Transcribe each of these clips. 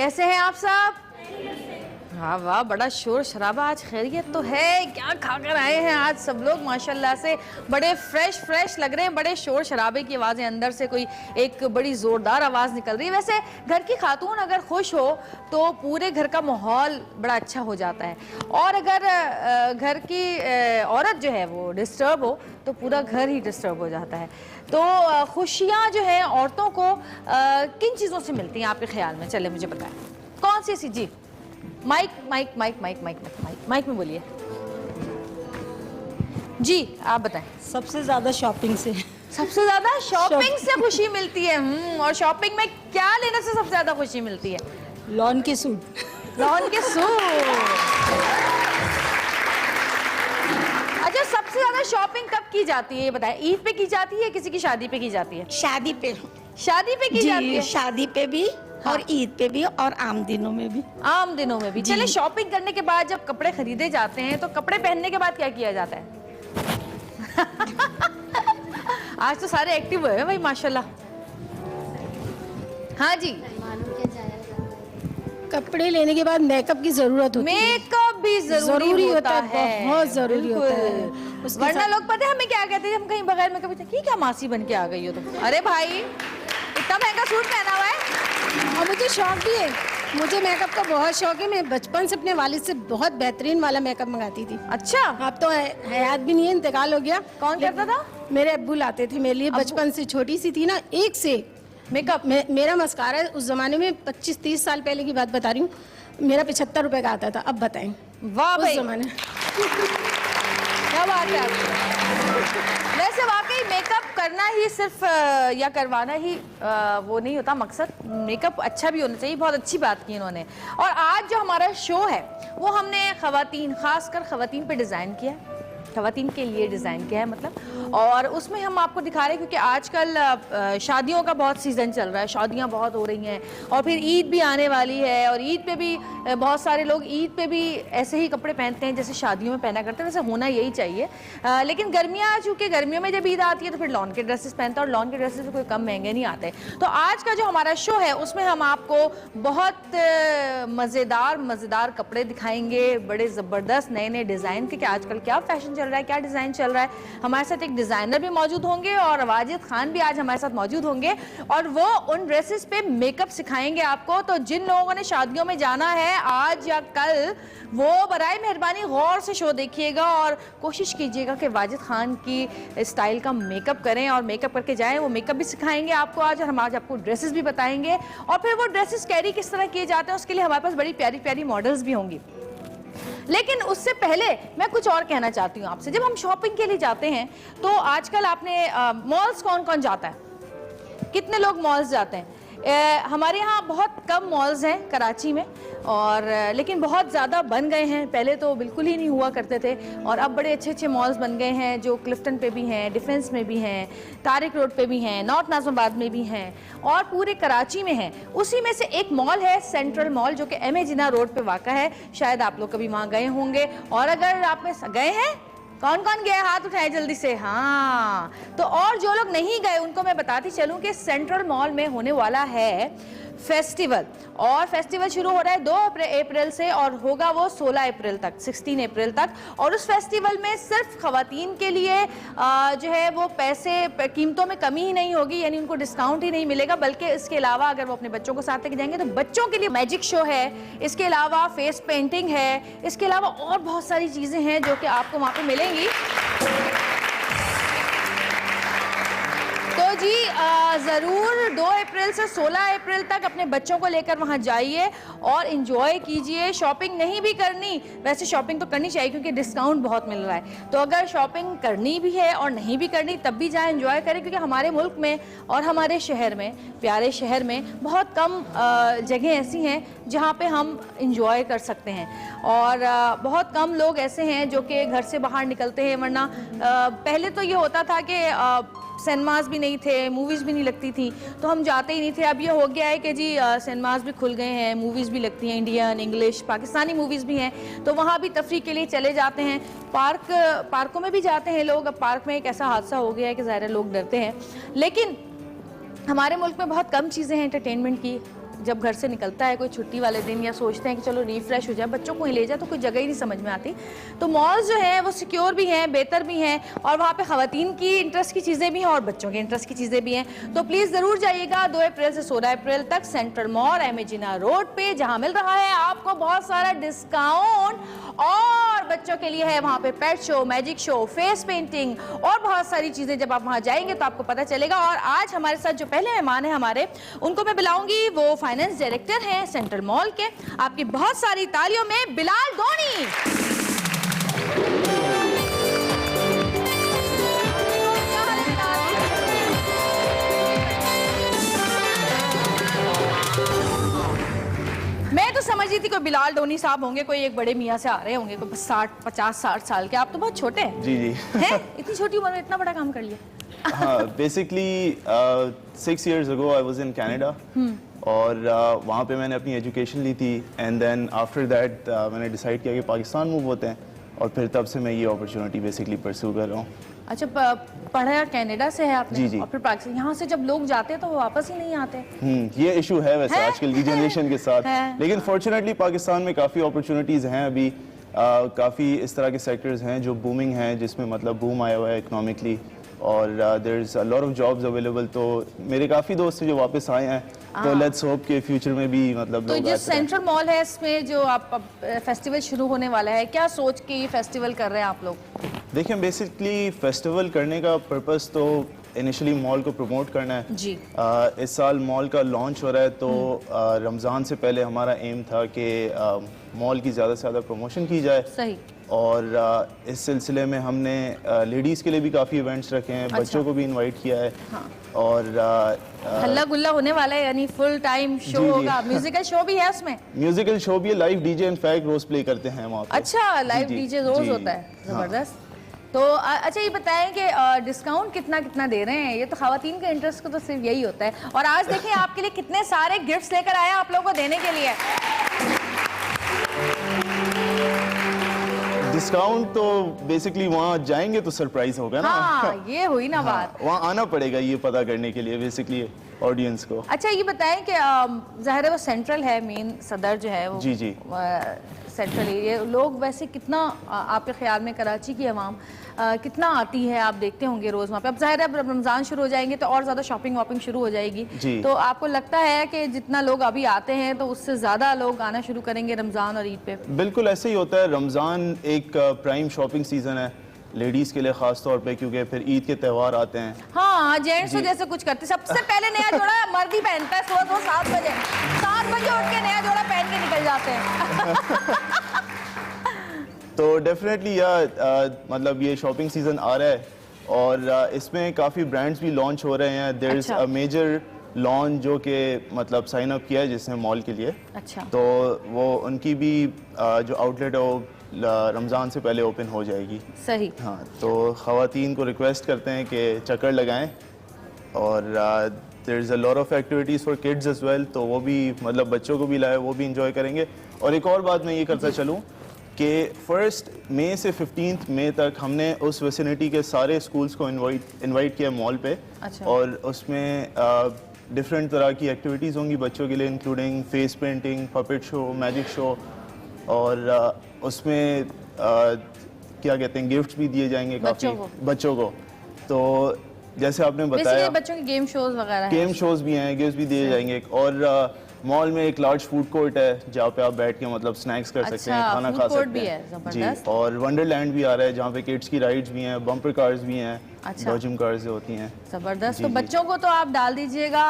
कैसे हैं आप सब? वाह वाह, बड़ा शोर शराबा। आज खैरियत तो है? क्या खाकर आए हैं आज सब लोग? माशाल्लाह से बड़े फ्रेश लग रहे हैं। बड़े शोर शराबे की आवाज़ें, अंदर से कोई एक बड़ी ज़ोरदार आवाज़ निकल रही है। वैसे घर की खातून अगर खुश हो तो पूरे घर का माहौल बड़ा अच्छा हो जाता है, और अगर घर की औरत जो है वो डिस्टर्ब हो तो पूरा घर ही डिस्टर्ब हो जाता है। तो खुशियाँ जो हैं औरतों को किन चीज़ों से मिलती हैं आपके ख्याल में? चले मुझे बताएं, कौन सी सी? जी mic mic mic mic mic mic mic में बोलिए जी, आप बताएं। सबसे ज्यादा शॉपिंग से। सबसे ज्यादा शॉपिंग से खुशी मिलती है। और शॉपिंग में क्या लेने से सबसे ज्यादा खुशी मिलती है? लॉन के सूट। लॉन के सूट। अच्छा, सबसे ज्यादा शॉपिंग कब की जाती है ये बताएं? ईद पे की जाती है, किसी की शादी पे की जाती है? शादी पे। शादी पे की जाती है? शादी पे भी, हाँ। और ईद पे भी, और आम दिनों में भी। आम दिनों में भी। चले, शॉपिंग करने के बाद जब कपड़े खरीदे जाते हैं तो कपड़े पहनने के बाद क्या किया जाता है? आज तो सारे एक्टिव हुए हैं भाई, माशाल्लाह। हाँ जी। कपड़े लेने के बाद मेकअप की जरूरत होती है। मेकअप भी जरूरी होता है, बहुत जरूरी होता है। वरना लोग पता है हमें क्या कहते हैं? हम कहीं बगैर मेकअप, क्या मासी बन के आ गई हो तुम? अरे भाई, इतना महंगा सूट पहना हुआ है। और मुझे शौक भी है, मुझे मेकअप का बहुत शौक है। मैं बचपन से अपने वालिद से बहुत बेहतरीन वाला मेकअप मंगाती थी। अच्छा, अब तो हयात भी नहीं है, इंतकाल हो गया। कौन करता था? मेरे अब्बू लाते थे मेरे लिए। बचपन से छोटी सी थी ना, एक से मेकअप। मेरा मस्कारा उस जमाने में 25-30 साल पहले की बात बता रही हूँ, मेरा 75 रुपए का आता था। अब बताएं। वाह उस भाई, जमाने क्या बात है आपकी। वैसे वाकई मेकअप करना ही सिर्फ या करवाना ही वो नहीं होता मकसद। मेकअप अच्छा भी होना चाहिए। बहुत अच्छी बात की इन्होंने। और आज जो हमारा शो है वो हमने खवातीन, खासकर खवातीन पे डिज़ाइन किया है, खवातीन के लिए डिज़ाइन किया है मतलब। और उसमें हम आपको दिखा रहे हैं क्योंकि आजकल शादियों का बहुत सीज़न चल रहा है, शादियां बहुत हो रही हैं, और फिर ईद भी आने वाली है। और ईद पे भी बहुत सारे लोग ईद पे भी ऐसे ही कपड़े पहनते हैं जैसे शादियों में पहना करते हैं। वैसे होना यही चाहिए। लेकिन गर्मियाँ, चूँकि गर्मियों में जब ईद आती है तो फिर लॉन के ड्रेसेस पहनते हैं, और लॉन के ड्रेसेस कोई कम महंगे नहीं आते। तो आज का जो हमारा शो है उसमें हम आपको बहुत मज़ेदार कपड़े दिखाएंगे, बड़े ज़बरदस्त नए नए डिज़ाइन के। आजकल क्या फैशन चल रहा है, क्या डिज़ाइन चल रहा है। हमारे साथ एक डिज़ाइनर भी मौजूद होंगे और वाजिद खान भी आज हमारे साथ मौजूद होंगे, और वो उन ड्रेसेस पे मेकअप सिखाएंगे आपको। तो जिन लोगों ने शादियों में जाना है आज या कल, वो बराए मेहरबानी गौर से शो देखिएगा और कोशिश कीजिएगा कि वाजिद खान की स्टाइल का मेकअप करें और मेकअप करके जाएं। वो मेकअप भी सिखाएंगे आपको आज, और हम आज आपको ड्रेसेस भी बताएंगे, और फिर वो ड्रेसेस कैरी किस तरह किए जाते हैं उसके लिए हमारे पास बड़ी प्यारी प्यारी मॉडल्स भी होंगी। लेकिन उससे पहले मैं कुछ और कहना चाहती हूँ आपसे। जब हम शॉपिंग के लिए जाते हैं तो आजकल आपने मॉल्स कौन कौन जाता है? कितने लोग मॉल्स जाते हैं? हमारे यहाँ बहुत कम मॉल्स हैं कराची में, और लेकिन बहुत ज़्यादा बन गए हैं। पहले तो बिल्कुल ही नहीं हुआ करते थे, और अब बड़े अच्छे अच्छे मॉल्स बन गए हैं, जो क्लिफ्टन पे भी हैं, डिफेंस में भी हैं, तारिक रोड पे भी हैं, नॉर्थ नाज़िमाबाद में भी हैं, और पूरे कराची में हैं। उसी में से एक मॉल है सेंट्रल मॉल, जो कि एम.ए. जिन्ना रोड पे वाक़ा है। शायद आप लोग कभी वहाँ गए होंगे, और अगर आप में गए हैं, कौन कौन गए? हाथ उठाए जल्दी से। हाँ, तो और जो लोग नहीं गए उनको मैं बताती चलूं कि सेंट्रल मॉल में होने वाला है फेस्टिवल, और फेस्टिवल शुरू हो रहा है 2 अप्रैल से और होगा वो 16 अप्रैल तक, 16 अप्रैल तक। और उस फेस्टिवल में सिर्फ खवातीन के लिए जो है वो पैसे कीमतों में कमी ही नहीं होगी, यानी उनको डिस्काउंट ही नहीं मिलेगा, बल्कि इसके अलावा अगर वो अपने बच्चों को साथ लेके जाएंगे तो बच्चों के लिए मैजिक शो है, इसके अलावा फेस पेंटिंग है, इसके अलावा और बहुत सारी चीज़ें हैं जो कि आपको वहाँ पर मिलेंगी। तो जी ज़रूर 2 अप्रैल से 16 अप्रैल तक अपने बच्चों को लेकर वहाँ जाइए और इन्जॉय कीजिए। शॉपिंग नहीं भी करनी, वैसे शॉपिंग तो करनी चाहिए क्योंकि डिस्काउंट बहुत मिल रहा है, तो अगर शॉपिंग करनी भी है और नहीं भी करनी तब भी जाएं, एंजॉय करें, क्योंकि हमारे मुल्क में और हमारे शहर में, प्यारे शहर में बहुत कम जगह ऐसी हैं जहाँ पे हम इंजॉय कर सकते हैं, और बहुत कम लोग ऐसे हैं जो कि घर से बाहर निकलते हैं। वरना पहले तो ये होता था कि सिनेमाज भी नहीं थे, मूवीज़ भी नहीं लगती थी, तो हम जाते ही नहीं थे। अब ये हो गया है कि जी सिनेमाज भी खुल गए हैं, मूवीज़ भी लगती हैं, इंडियन, इंग्लिश, पाकिस्तानी मूवीज़ भी हैं, तो वहाँ भी तफरीह के लिए चले जाते हैं। पार्कों में भी जाते हैं लोग। अब पार्क में एक ऐसा हादसा हो गया है कि ज़ाहिर लोग डरते हैं, लेकिन हमारे मुल्क में बहुत कम चीज़ें हैं एंटरटेनमेंट की जब घर से निकलता है कोई छुट्टी वाले दिन या सोचते हैं कि चलो रिफ्रेश हो जाए, बच्चों को ही ले जाए तो कोई जगह ही नहीं समझ में आती। तो मॉल्स जो हैं वो सिक्योर भी हैं, बेहतर भी हैं, और वहाँ पे ख़वातीन की इंटरेस्ट की चीज़ें भी हैं और बच्चों के इंटरेस्ट की चीज़ें भी हैं। तो प्लीज़ ज़रूर जाइएगा 2 अप्रैल से 16 अप्रैल तक सेंट्रल मॉल एमेजिना रोड पे, जहाँ मिल रहा है आपको बहुत सारा डिस्काउंट, और बच्चों के लिए है वहाँ पे pet show, magic show, face painting और बहुत सारी चीज़ें। जब आप वहाँ जाएंगे तो आपको पता चलेगा। और आज हमारे साथ जो पहले मेहमान हैं हमारे, उनको मैं बुलाऊंगी, वो फाइनेंस डायरेक्टर हैं सेंट्रल मॉल के। आपकी बहुत सारी तालियों में बिलाल दोनी। मैं तो समझ रही थी कोई बिलाल डोनी साहब होंगे, कोई एक बड़े मियाँ से आ रहे होंगे, कोई 50-60 साल के। आप तो बहुत छोटे हैं। जी जी हैं? इतनी छोटी उम्र में इतना बड़ा काम कर लिया। हाँ, basically 6 years ago I was in Canada और वहाँ पे मैंने अपनी एजुकेशन ली थी, एंड देन आफ्टर दैट मैंने डिसाइड किया कि पाकिस्तान मूव होते हैं, और फिर तब से मैं ये अपॉर्चुनिटी बेसिकली परस्यू कर रहा हूँ। अच्छा, पढ़ा कनाडा से है आपने? जी जी। और फिर पाकिस्तान, यहाँ से जब लोग जाते हैं तो वो वापस ही नहीं आते। ये इशू है वैसे है? आजकल की जनरेशन के साथ, है। लेकिन फॉर्चुनेटली पाकिस्तान में काफ़ी अपॉर्चुनिटीज़ हैं अभी। काफ़ी इस तरह के सेक्टर्स हैं जो बूमिंग हैं, जिसमें मतलब बूम आया हुआ है इकोनॉमिकली, और there is a lot of jobs available. तो मेरे काफ़ी दोस्त हैं जो वापस आए हैं, तो लेट्स होप के फ्यूचर में भी मतलब तो लोग जो आते रहें। सेंट्रल मॉल है इसमें जो आप फेस्टिवल शुरू होने वाला है, क्या सोच के ये फेस्टिवल कर रहे हैं आप लोग? देखिए, बेसिकली फेस्टिवल करने का पर्पस तो इनिशियली मॉल को प्रमोट करना है जी। इस साल मॉल का लॉन्च हो रहा है, तो रमज़ान से पहले हमारा एम था कि मॉल की ज़्यादा से ज़्यादा प्रमोशन की जाए। सही। और इस सिलसिले में हमने लेडीज़ के लिए भी काफ़ी इवेंट्स रखे हैं, बच्चों को भी इनवाइट किया है। हाँ। और हल्ला गुल्ला होने वाला है, यानी फुल टाइम शो जी, जी। होगा, म्यूजिकल शो भी है उसमें? म्यूजिकल शो भी है, लाइव डीजे इनफैक्ट रोज प्ले करते हैं वहाँ पे। अच्छा, लाइव जी, डीजे रोज जी, होता है, हाँ। जबरदस्त। तो अच्छा ये बताएं कि डिस्काउंट कितना कितना दे रहे हैं? ये तो खवातीन के इंटरेस्ट को तो सिर्फ यही होता है। और आज देखें आपके लिए कितने सारे गिफ्ट्स लेकर आए हैं आप लोगों को देने के लिए। डिस्काउंट तो बेसिकली वहाँ जाएंगे तो सरप्राइज होगा ना। हाँ, ये हुई ना बात। वहाँ आना पड़ेगा ये पता करने के लिए बेसिकली ऑडियंस को। अच्छा ये बताएं कि ज़ाहिर है वो सेंट्रल है, मेन सदर जो है वो जी जी। सेंट्रल एरिया, लोग वैसे कितना आपके ख्याल में कराची की आवाम कितना आती है? आप देखते होंगे रोज़ वहाँ पे। अब ज़ाहिर है अब रमज़ान शुरू हो जाएंगे तो और ज़्यादा शॉपिंग वॉपिंग शुरू हो जाएगी। जी। तो आपको लगता है कि जितना लोग अभी आते हैं तो उससे ज़्यादा लोग आना शुरू करेंगे रमज़ान और ईद पे? बिल्कुल ऐसे ही होता है। रमज़ान एक प्राइम शॉपिंग सीज़न है लेडीज़ के लिए ख़ास तौर पे, क्योंकि फिर ईद के त्यौहार आते हैं। हाँ, जेंट्स तो जैसे कुछ करते, सबसे पहले नया जोड़ा मर्द ही पहनता है। सुबह 7 बजे उठ के नया जोड़ा पहन के निकल जाते हैं। तो डेफिनेटली मतलब ये शॉपिंग सीज़न आ रहा है, और इसमें काफ़ी ब्रांड्स भी लॉन्च हो रहे हैं। There is a major launch जो कि मतलब साइन अप किया है जिसने मॉल के लिए। अच्छा। तो वो उनकी भी जो आउटलेट है वो रमज़ान से पहले ओपन हो जाएगी। सही। हाँ, तो ख़वातीन को रिक्वेस्ट करते हैं कि चक्कर लगाएं, और there is a lot of activities for kids as well, तो वो भी मतलब बच्चों को भी लाए, वो भी इंजॉय करेंगे। और एक और बात मैं ये करता चलूँ कि 1 मई से 15 मई तक हमने उस विसिनिटी के सारे स्कूल्स को इनवाइट किया मॉल पे। अच्छा। और उसमें डिफरेंट तरह की एक्टिविटीज़ होंगी बच्चों के लिए, including face painting, puppet show, magic show, और उसमें क्या कहते हैं गिफ्ट्स भी दिए जाएंगे काफ़ी बच्चों को। तो जैसे आपने बताया बच्चों के गेम शोज वगैरह, गेम शोज भी हैं, गिफ्ट्स भी दिए जाएंगे। और मॉल में एक लार्ज फूड कोर्ट है जहाँ पे आप बैठ के मतलब स्नैक्स कर सकते हैं, खाना खा सकते हैं। जी। और वंडरलैंड भी आ रहा है जहाँ पे किड्स की राइड्स भी हैं, बम्पर कार्स भी हैं, डॉजिंग कार्स होती हैं। जबरदस्त। तो बच्चों को तो आप डाल दीजिएगा,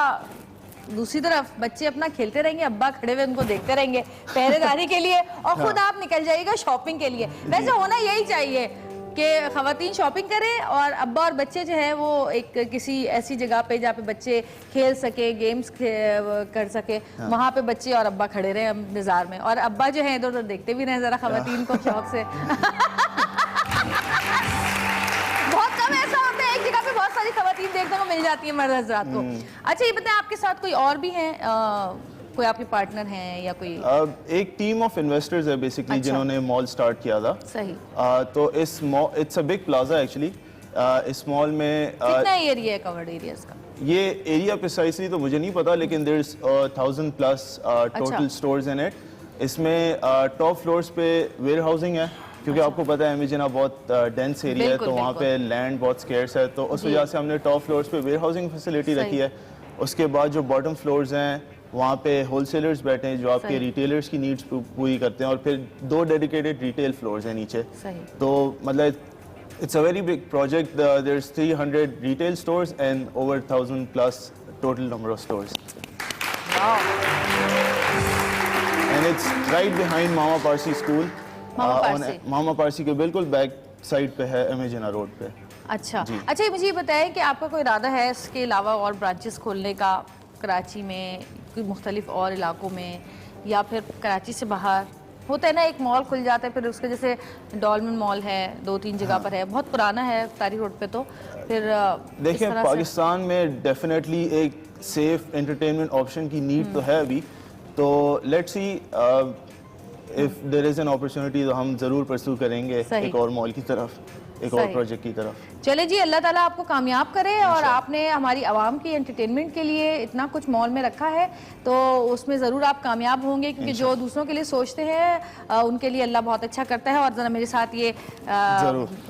दूसरी तरफ बच्चे अपना खेलते रहेंगे, अब्बा खड़े हुए उनको देखते रहेंगे पहरेदारी के लिए, और खुद आप निकल जाइएगा शॉपिंग के लिए। वैसे होना यही चाहिए कि खवातीन शॉपिंग करें और अब्बा और बच्चे जो है वो एक किसी ऐसी जगह पे जहाँ पे बच्चे खेल सके, गेम्स कर सके, वहाँ पे बच्चे और अब्बा खड़े रहे बाजार में, और अब्बा जो है इधर उधर देखते भी रहे जरा खवातीन को शौक से। बहुत कम ऐसा होता है, एक जगह पे बहुत सारी खवातीन देखने को मिल जाती है मर्द हज़रात को। अच्छा ये बताएं, आपके साथ कोई और भी हैं, कोई आपके पार्टनर हैं या कोई? एक टीम ऑफ इन्वेस्टर्स है बेसिकली। अच्छा। जिन्होंने मॉल स्टार्ट किया था। सही। तो इस it's a big plaza actually. इस मॉल में कितना एरिया है, कवर्ड एरिया इसका? ये एरिया प्रिसाइसली तो मुझे नहीं पता, लेकिन there is 1000+ total stores in it. इसमें टॉप फ्लोर्स पे वेयर हाउसिंग है, क्योंकि आपको पता है इमेजिना बहुत डेंस एरिया है, बिल्कुल, तो वहाँ पे लैंड बहुत स्केर्स है, तो उस वजह से हमने टॉप फ्लोर्स पे वेयर हाउसिंग फैसिलिटी रखी है। उसके बाद जो बॉटम फ्लोर्स हैं वहाँ पे होलसेलर्स बैठे हैं जो आपके रिटेलर्स की नीड्स पूरी करते हैं, और फिर 2 डेडिकेटेड रिटेल फ्लोर्स हैं नीचे। तो मतलब it's a very big project. There's 300 retail stores and over 1000+ total number of stores. Wow. And it's right behind Mama Parsi School. Mama on Parsi. Mama Parsi के बिल्कुल बैक साइड पे है इमेजिना road पे। अच्छा अच्छा, मुझे ये बताएं कि आपका कोई इरादा है इसके अलावा और ब्रांचेस खोलने का कराची में, कोई मुख्तलिफ और इलाकों में, या फिर कराची से बाहर? होता है ना, एक मॉल खुल जाता है, फिर उसके जैसे डॉलमन मॉल है 2-3 जगह पर है, बहुत पुराना है तारी रोड पे, तो फिर देखिए पाकिस्तान में डेफिनेटली एक सेफ एंटरटेनमेंट ऑप्शन की नीड तो है अभी, तो let's see if there is an opportunity तो हम ज़रूर परस्यू करेंगे एक और मॉल की तरफ, एक और प्रोजेक्ट की तरफ। चले जी, अल्लाह ताला आपको कामयाब करे, और आपने हमारी आवाम की एंटरटेनमेंट के लिए इतना कुछ मॉल में रखा है तो उसमें ज़रूर आप कामयाब होंगे, क्योंकि जो दूसरों के लिए सोचते हैं उनके लिए अल्लाह बहुत अच्छा करता है। और ज़रा मेरे साथ ये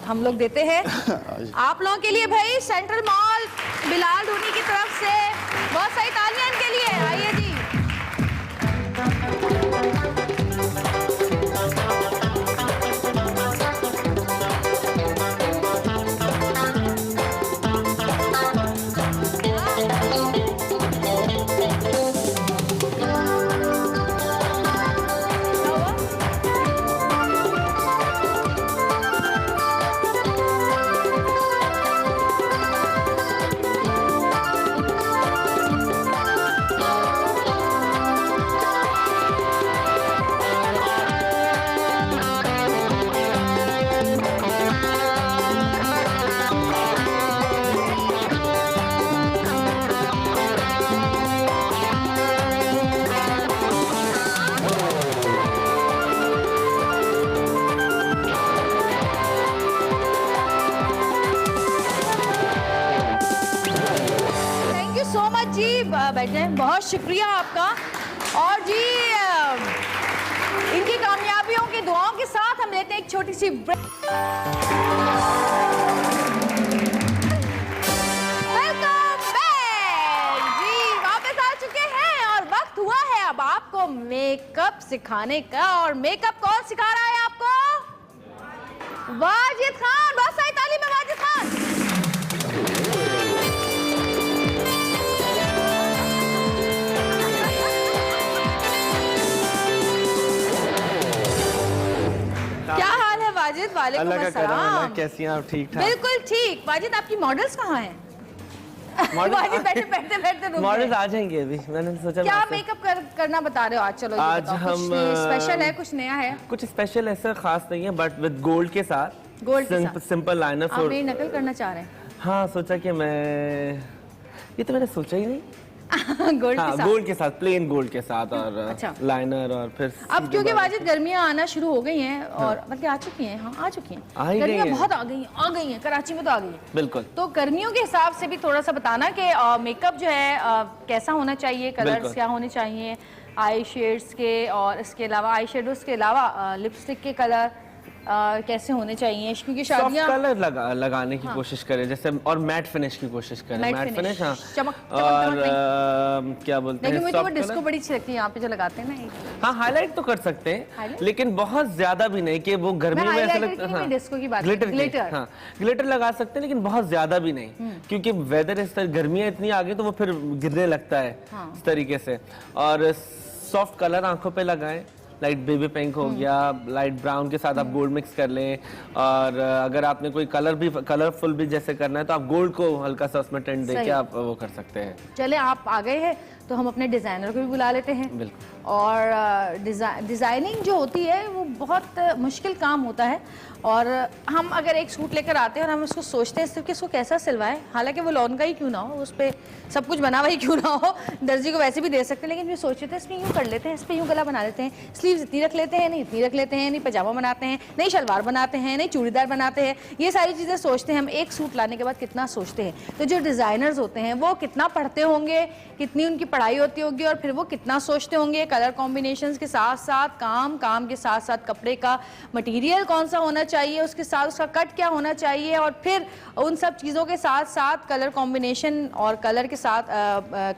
हम लोग देते हैं आप लोगों के लिए भाई, सेंट्रल मॉल बिलाल धोनी की तरफ से बहुत सारी तालियां इनके लिए। आइए जी। बैठे, बहुत शुक्रिया आपका। और जी इनकी कामयाबियों की दुआओं के साथ हम लेते हैं एक छोटी सी ब्रेक। वेलकम बैक जी, वापस आ चुके हैं और वक्त हुआ है अब आपको मेकअप सिखाने का। और मेकअप कौन सिखा रहा है आपको? वाजिद खान। बहुत सारी तालीम है वाजिद खान। क्या हाल है वाजिद? वालेकुम अस्सलाम। कैसी हैं आप? ठीक ठाक? बिल्कुल ठीक। वाजिद आपकी मॉडल्स कहाँ हैं? वाजिद बैठे मॉडल्स आ जाएंगे अभी, मैंने सोचा। क्या मेकअप करना बता रहे हो आज? चलो आज हम स्पेशल है, कुछ नया है? कुछ स्पेशल ऐसा खास नहीं है, बट विद गोल्ड के साथ, सिंपल लाइनर। आप मेरी नकल करना चाह रहे हैं? हाँ, सोचा कि मैं, ये तो मैंने सोचा ही नहीं। गोल्ड हाँ, के साथ, गोल्ड के साथ, प्लेन गोल्ड के साथ, और अच्छा। लाइनर, और फिर अब क्योंकि वाजिद गर्मियाँ आना शुरू हो गई हैं, और मतलब आ चुकी हैं, हाँ आ चुकी हैं गर्मियाँ, बहुत आ गई हैं कराची में, तो आ गई हैं बिल्कुल। तो गर्मियों के हिसाब से भी थोड़ा सा बताना कि मेकअप जो है कैसा होना चाहिए, कलर्स क्या होने चाहिए आई शेड्स के, और इसके अलावा आई शेडोज के अलावा लिपस्टिक के कलर कैसे होने चाहिए, क्योंकि शादियां कलर लगाने की कोशिश करें, जैसे, और मैट फिनिश की कोशिश करें। मैट फिनिश, हाँ। और क्या बोलते हैं, मुझे तो डिस्को बड़ी अच्छी लगती है यहाँ पे जो लगाते हैं ना। हाँ, हाईलाइट तो कर सकते हैं, लेकिन बहुत ज्यादा भी नहीं कि वो गर्मी में ऐसा लगता है। डिस्को की बात, ग्लिटर, हाँ ग्लिटर लगा सकते हैं, लेकिन बहुत ज्यादा भी नहीं, क्योंकि वेदर इस तरह, गर्मियाँ इतनी आ गई तो वो फिर गिरने लगता है इस तरीके से। और सॉफ्ट कलर आंखों पे लगाएं, लाइट बेबी पिंक हो गया, लाइट ब्राउन के साथ आप गोल्ड मिक्स कर लें। और अगर आपने कोई कलरफुल भी जैसे करना है तो आप गोल्ड को हल्का सा उसमें टेंट देके आप वो कर सकते हैं। चले आप आ गए हैं तो हम अपने डिज़ाइनर को भी बुला लेते हैं। बिल्कुल। और डिज़ाइनिंग जो होती है वो बहुत मुश्किल काम होता है। और हम अगर एक सूट लेकर आते हैं और हम उसको सोचते हैं सिर्फ कि इसको कैसा सिलवाएं, हालांकि वो लॉन का ही क्यों ना हो, उस पर सब कुछ बना हुआ ही क्यों ना हो, दर्जी को वैसे भी दे सकते हैं, लेकिन फिर सोचते थे इसमें यूँ कर लेते हैं, इस पर यूँ गला बना लेते हैं, स्लीव्स इतनी रख लेते हैं, नहीं इतनी रख लेते हैं, नहीं पजामा बनाते हैं, नहीं शलवार बनाते हैं, नहीं चूड़ीदार बनाते हैं। ये सारी चीज़ें सोचते हैं हम एक सूट लाने के बाद कितना सोचते हैं। तो जो डिज़ाइनर्स होते हैं वो कितना पढ़ते होंगे, कितनी उनकी पढ़ाई होती होगी, और फिर वो कितना सोचते होंगे कलर कॉम्बिनेशंस के साथ साथ, काम के साथ साथ कपड़े का मटेरियल कौन सा होना चाहिए, उसके साथ उसका कट क्या होना चाहिए, और फिर उन सब चीज़ों के साथ साथ कलर कॉम्बिनेशन और कलर के साथ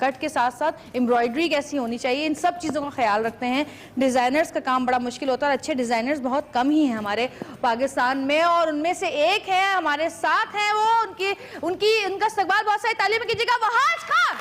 कट के साथ साथ एम्ब्रॉयडरी कैसी होनी चाहिए, इन सब चीज़ों का ख्याल रखते हैं। डिज़ाइनर्स का काम बड़ा मुश्किल होता है और अच्छे डिज़ाइनर्स बहुत कम ही हैं हमारे पाकिस्तान में, और उनमें से एक है हमारे साथ हैं वो, उनका इस्तकबाल बहुत सारी तालीम में कीजिएगा, वहाज खान।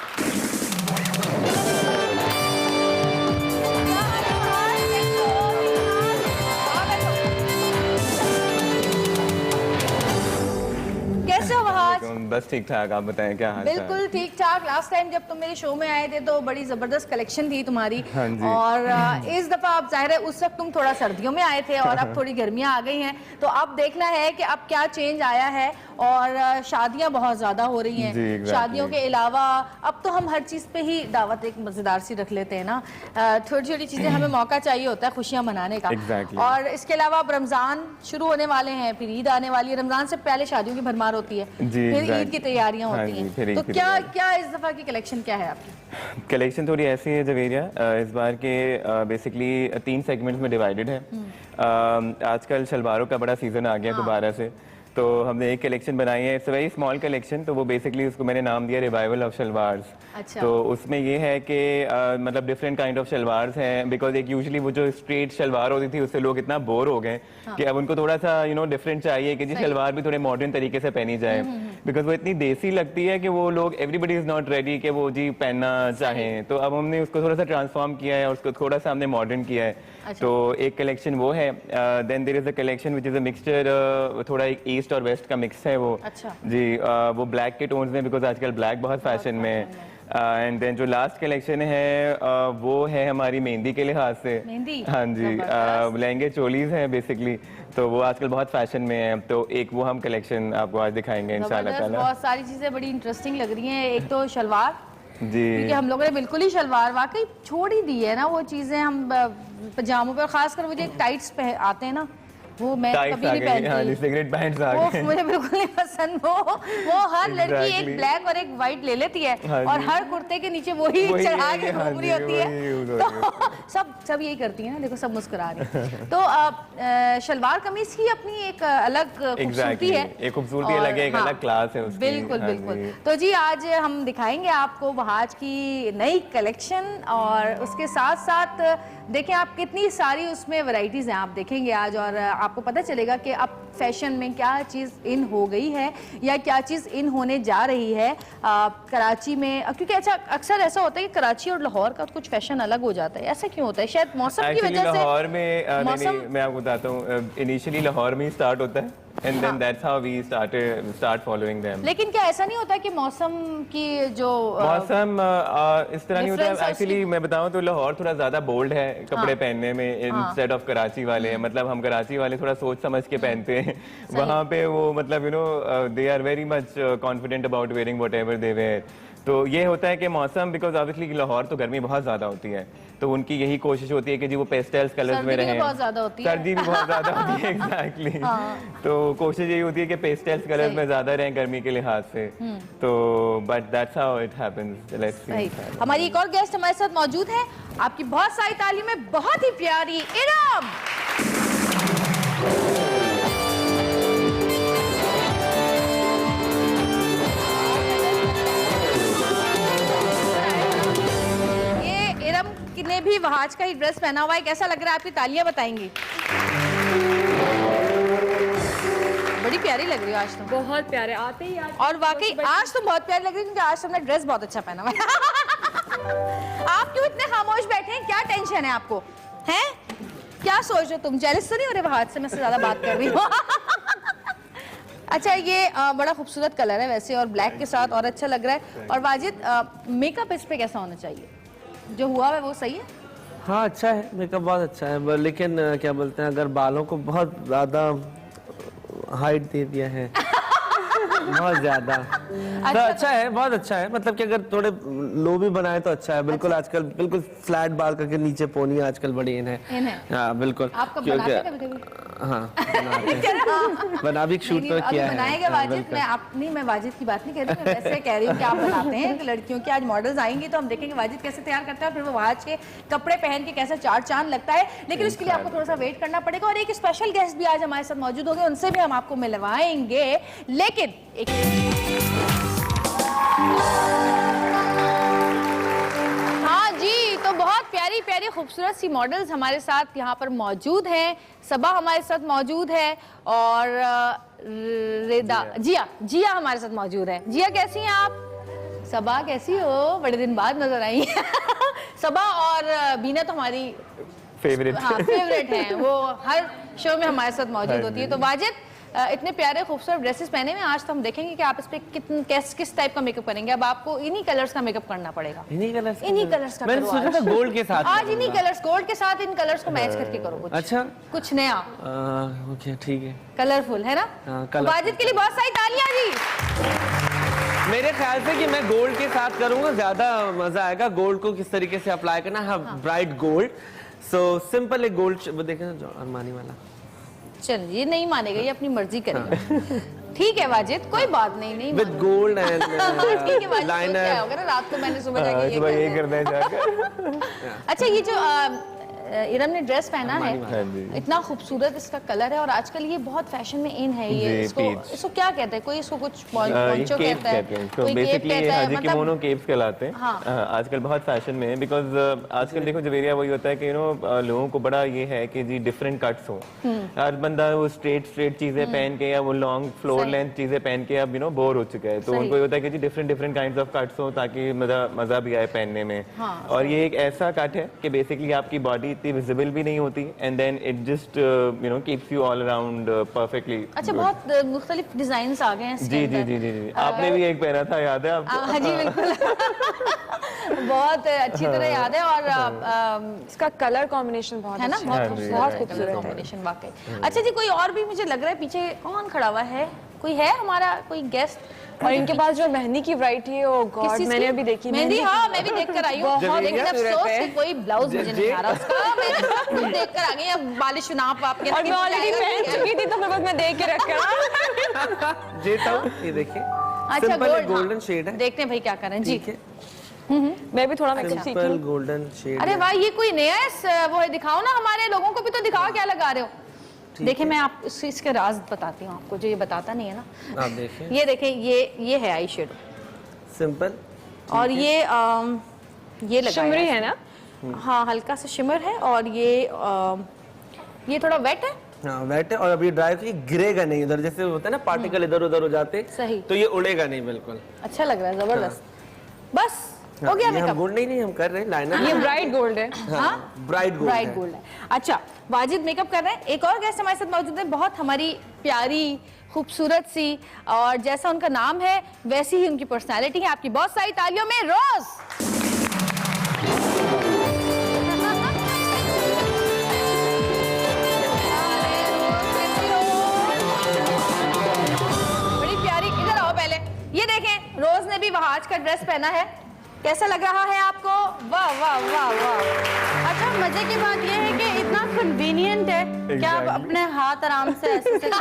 कैसे हो वहाज? बस ठीक ठाक, आप बताएं क्या हाल? बिल्कुल ठीक ठाक। लास्ट टाइम जब तुम मेरे शो में आए थे तो बड़ी जबरदस्त कलेक्शन थी तुम्हारी। हाँ जी। और इस दफा आप जाहिर है उस वक्त तुम थोड़ा सर्दियों में आए थे और अब थोड़ी गर्मियां आ गई हैं, तो अब देखना है कि अब क्या चेंज आया है। और शादियां बहुत ज्यादा हो रही हैं। exactly. शादियों के अलावा अब तो हम हर चीज पे ही दावत एक मजेदार सी रख लेते हैं ना। छोटी छोटी चीजें हमें मौका चाहिए होता है खुशियां मनाने का। exactly. और इसके अलावा अब रमजान शुरू होने वाले हैं, फिर ईद आने वाली है। रमजान से पहले शादियों की भरमार होती है, फिर ईद की तैयारियां होती हैं। तो क्या इस दफा की कलेक्शन क्या है आपकी? कलेक्शन थोड़ी ऐसी है जवेरिया, इस बार के बेसिकली 3 सेगमेंट्स में डिवाइडेड है। आजकल शलवारों का बड़ा सीजन आ गया दोबारा से, तो हमने एक कलेक्शन बनाई है, इट्स वेरी स्मॉल कलेक्शन, तो वो बेसिकली उसको मैंने नाम दिया रिवाइवल ऑफ शलवार्स। अच्छा। तो उसमें ये है कि मतलब डिफरेंट काइंड ऑफ शलवार्स हैं, बिकॉज एक यूजुअली वो जो स्ट्रेट शलवार होती थी उससे लोग इतना बोर हो गए कि अब उनको थोड़ा सा डिफरेंट चाहिए कि जी शलवार भी थोड़े मॉडर्न तरीके से पहनी जाए, बिकॉज वो इतनी देसी लगती है कि वो लोग एवरीबडी इज नॉट रेडी कि वो जी पहनना चाहें। तो अब हमने उसको थोड़ा सा ट्रांसफॉर्म किया है और उसको थोड़ा सा हमने मॉडर्न किया है। तो एक कलेक्शन वो है। Then there is a collection which is a mixture, थोड़ा एक ईस्ट और वेस्ट का मिक्स है वो। अच्छा। जी वो ब्लैक के टोन्स में, बिकॉज आजकल ब्लैक बहुत फैशन में है। एंड देन जो लास्ट कलेक्शन है वो है हमारी मेहंदी के लिहाज से। मेहंदी? हाँ जी, लहंगे चोलीज हैं बेसिकली, तो वो आजकल बहुत फैशन में है। तो एक वो हम कलेक्शन आपको आज दिखाएंगे इंशाल्लाह ताला। बहुत सारी चीजें बड़ी इंटरेस्टिंग लग रही हैं। एक तो शलवार जी, क्योंकि हम लोगों ने बिल्कुल ही शलवार वाकई छोड़ ही दी है ना वो चीजें। हम पजामों पर खासकर वो जो टाइट्स पे आते हैं ना, वो मैं कभी नहीं पहनती। हाँ जी, सिगरेट पैंट्स आ वो गए। मुझे बिल्कुल नहीं पसंद। वो हर लड़की एक ब्लैक और एक व्हाइट ले लेती है हाँ और जी। हर कुर्ते के नीचे वही चढ़ा के हाँ घूम रही जी, होती वही है। यूज हो तो सब यही करती है ना, देखो सब मुस्कुरा रही हैं। तो शलवार कमीज की अपनी एक अलग खूबसूरती है, एक खूबसूरती अलग है, एक अलग क्लास है उसकी। बिल्कुल हाँ बिल्कुल। जी। तो जी आज हम दिखाएंगे आपको वहाज की नई कलेक्शन, और उसके साथ साथ देखें आप कितनी सारी उसमें वैरायटीज हैं, आप देखेंगे आज, और आपको पता चलेगा कि अब फैशन में क्या चीज़ इन हो गई है या क्या चीज़ इन होने जा रही है कराची में। क्योंकि अच्छा अक्सर ऐसा होता है कि कराची और लाहौर का कुछ फैशन अलग हो जाता है, ऐसा क्यों होता है? शायद मौसम की वजह से। लाहौर में नहीं, मैं आपको बताता हूँ, इनिशियली लाहौर में ही स्टार्ट होता है and then that's how we start following them। लेकिन क्या ऐसा नहीं होता कि मौसम की जो मौसम इस तरह नहीं होता है एक्चुअली। मैं बताऊं तो लाहौर थोड़ा ज्यादा बोल्ड है कपड़े पहनने में इंस्टेड ऑफ कराची वाले। मतलब हम कराची वाले थोड़ा सोच समझ के पहनते हैं, वहाँ पे वो मतलब they are very much confident about wearing whatever they wear. तो ये होता है कि मौसम, बिकॉज ऑब्वियसली लाहौर तो गर्मी बहुत ज्यादा होती है, तो उनकी यही कोशिश होती है कि जी वो पेस्टल्स कलर्स में रहें। बहुत ज्यादा होती है, सर्दी भी बहुत ज्यादा होती है एग्जैक्टली। तो कोशिश यही होती है कि पेस्टल्स कलर्स में ज्यादा रहें गर्मी के लिहाज से। तो but that's how it happens. Let's see. हमारी एक और गेस्ट हमारे साथ मौजूद है, आपकी बहुत सारी तालीमें, बहुत ही प्यारी इरम। ने भी वहाज का ही ड्रेस पहना हुआ है, कैसा लग रहा है? आपकी तालियां बताएंगी। बड़ी प्यारी लग रही हो आज तुम। बहुत प्यारे आते ही आज। और वाकई आज तुम बहुत प्यारी लग रही है क्योंकि आज तुमने ड्रेस बहुत अच्छा पहना हुआ है। आप क्यों इतने खामोश बैठे हैं? क्या टेंशन है आपको? हैं? क्या सोच रहे हो तुम? जेलस तो नहीं हो रहे वहाज से? मैं से ज्यादा बात कर रही हूँ। अच्छा ये बड़ा खूबसूरत कलर है वैसे, और ब्लैक के साथ और अच्छा लग रहा है। और वाजिद मेकअप इस पे कैसा होना चाहिए? जो हुआ है वो सही है? हाँ अच्छा है, मेकअप बहुत अच्छा है, लेकिन क्या बोलते हैं, अगर बालों को बहुत ज्यादा हाइट दे दिया है बहुत ज्यादा, तो अच्छा है, बहुत अच्छा है। मतलब कि अगर थोड़े लो भी बनाए तो अच्छा है। बिल्कुल आजकल बिल्कुल फ्लैट बाल करके नीचे पोनी आजकल बड़ी इन है। हाँ बिल्कुल। आप कब बनाते हैं कभी-कभी? हाँ बना भी शूट तो किया है। बनाएगा वाजिद, मैं वाजिद की बात नहीं कर रही, मैं वैसे कह रही हूँ कि आप बनाते हैं लड़कियों की। आज मॉडल्स आएंगी तो हम देखेंगे वाजिद कैसे तैयार करता है, फिर वो आज के कपड़े पहन के कैसा चार चांद लगता है। लेकिन उसके लिए आपको थोड़ा सा वेट करना पड़ेगा और एक स्पेशल गेस्ट भी आज हमारे साथ मौजूद होंगे, उनसे भी हम आपको मिलवाएंगे। लेकिन हाँ जी, तो बहुत प्यारी प्यारी खूबसूरत सी मॉडल्स हमारे साथ यहाँ पर मौजूद हैं। सबा हमारे साथ मौजूद है और जिया हमारे साथ मौजूद है। जिया कैसी हैं आप? सबा कैसी हो? बड़े दिन बाद नजर आई सबा और बीना तो हमारी फेवरेट हैं, वो हर शो में हमारे साथ मौजूद होती है। तो वाजिद, इतने प्यारे खूबसूरत ड्रेसेस पहने हुए, आज तो हम देखेंगे कि आप इस पे किस टाइप का मेकअप करेंगे। अब आपको इन्हीं कलर्स का मेकअप करना पड़ेगा। इन्हीं कलर्स का मैंने सोचा था गोल्ड के साथ, आज इन्हीं कलर्स, गोल्ड के साथ इन कलर्स को मैच करके करो कुछ। अच्छा, कुछ नया ओके ठीक है, कलरफुल है ना? वाजिद के लिए बहुत सारी तालियां जी। मेरे ख्याल से कि मैं गोल्ड के साथ करूंगा, ज्यादा मजा आएगा। गोल्ड को किस तरीके से अप्लाई करना है, ब्राइट गोल्ड। सो सिंपल एक गोल्ड, वो देखें ना अरमानी वाला। चल ये नहीं मानेगा, ये अपनी मर्जी करेगा। ठीक है वाजिद, कोई बात नहीं विद गोल्ड एंड लाइनर। क्या होगा ना, रात को मैंने सुबह जाके ये करना है जाकर। अच्छा, ये जो इरम ने ड्रेस पहना है, इतना खूबसूरत इसका कलर है और आजकल ये बहुत फैशन में इन है। ये इसको क्या कहते हैं? कोई इसको कुछ पोंचो कहता है, कोई केप कहता है, मतलब किमोनो केप्स कहलाते हैं। आजकल बहुत फैशन में है, बिकॉज आजकल देखो जवेरिया वही होता है कि लोगों को बड़ा ये है कि जी डिफरेंट कट्स हो। हर बंदा वो स्ट्रेट चीजें पहन के या वो लॉन्ग फ्लोर लेंथ चीजें पहन के अब बोर हो चुका है, तो उनको ये होता है कि जी डिफरेंट काइंड्स ऑफ कट्स हो ताकि मजा भी आए पहनने में। और ये एक ऐसा कट है कि बेसिकली आपकी बॉडी इतनी विजिबल भी नहीं होती and then it just keeps you all around perfectly. अच्छा, बहुत मुख्तलिफ डिजाइन्स आ गए हैं इसके अंदर। जी। आपने भी एक पहना था, याद है आपको? हाँ जी बिल्कुल बहुत अच्छी तरह याद है। और इसका कलर कॉम्बिनेशन बहुत है ना, बहुत खूबसूरत कॉम्बिनेशन वाकई। अच्छा जी, कोई और भी मुझे लग रहा है पीछे कौन खड़ा हुआ है? कोई है हमारा कोई गेस्ट? और इनके पास जो मेहंदी की वैरायटी है, ओ गॉड, मैंने अभी देखी मेहंदी। हाँ, मैं भी देख कर आई हूँ, लेकिन अफसोस कि कोई ब्लाउज मुझे नहीं आ रहा उसका। मैं देख कर आ गई, अब बालिश नाप आपके, और मैं ऑलरेडी पहन चुकी थी तो फिर बस मैं देख के रख कर जेता हूं, ये देखिए। अच्छा, गोल्डन शेड है, देखते हैं भाई क्या करें जी। मैं भी थोड़ा मेकअप सीख लूं। Golden shade. अरे वाह, ये कोई नया है, वो है, दिखाओ ना हमारे लोगों को भी तो दिखाओ क्या लगा रहे हो। देखिए, मैं आप इसके राज बताती हूँ आपको, जो ये बताता नहीं है ना। आप देखें, ये देखें, ये है आई शेडो, सिंपल। और ये लगाया शिमरी है ना? हाँ, हल्का सा शिमर है। और ये थोड़ा वेट है। हाँ वेट है, और अभी ड्राई तो ये गिरेगा नहीं उधर, जैसे होता है ना पार्टिकल इधर उधर हो जाते, सही, तो ये उड़ेगा नहीं, बिल्कुल अच्छा लग रहा है, जबरदस्त। बस हो गया मेकअप। गोल्ड नहीं हम कर रहे हैं, लाइनर। ये ब्राइट गोल्ड है। हाँ, ब्राइट गोल्ड है। अच्छा, वाजिद मेकअप कर रहे हैं। एक और गेस्ट हमारे साथ मौजूद है, बहुत हमारी प्यारी खूबसूरत सी, और जैसा उनका नाम है वैसी ही उनकी पर्सनालिटी है। आपकी बहुत सारी तालियों में रोज। बड़ी प्यारी, इधर आओ पहले। ये देखें, रोज ने भी वहाज का ड्रेस पहना है, कैसा लग रहा है आपको? वाह वाह वाह वाह। अच्छा, मजे की बात यह है कि इतना कन्वीनियंट है कि आप अपने हाथ आराम से ऐसे कर सकते हो।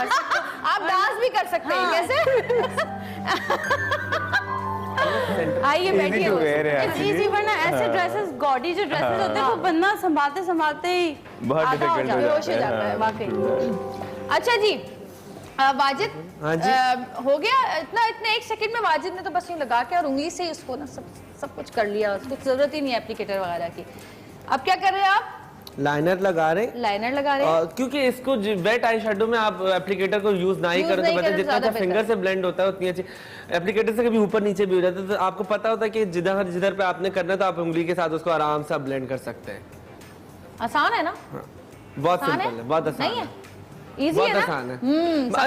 आप डांस भी कर सकते हैं। कैसे? आइए बैठिए। इजी, वरना ऐसे ड्रेसेस, गॉडी जो ड्रेसेस होते हैं वो बंदा संभालते संभालते ही बहुत डिफिकल्ट हो जाता है वाकई। अच्छा जी, वाजिद, हाँ जी, हो गया इतना एक सेकंड में। वाजिद ने तो बस यूं लगा के और उंगली से इसको ना सब कुछ कर लिया, उसको जरूरत ही नहीं है एप्लीकेटर वगैरह की। अब क्या कर रहे हैं आप? लाइनर लगा रहे हैं। लाइनर लगा रहे हैं, क्योंकि इसको वेट आई शेडो में आप एप्लीकेटर को यूज ना ही करो तो बेहतर। जितना अच्छा फिंगर से ब्लेंड होता है उतनी अच्छी। एप्लीकेटर से कभी ऊपर नीचे भी हो जाता है, तो आपको पता होता है कि जिधर पे आपने करना है तो आप उंगली के साथ उसको आराम से ब्लेंड कर सकते हैं। आसान है ना? बहुत सिंपल है, बहुत आसान है, इजी बहुत है ना? आसान है।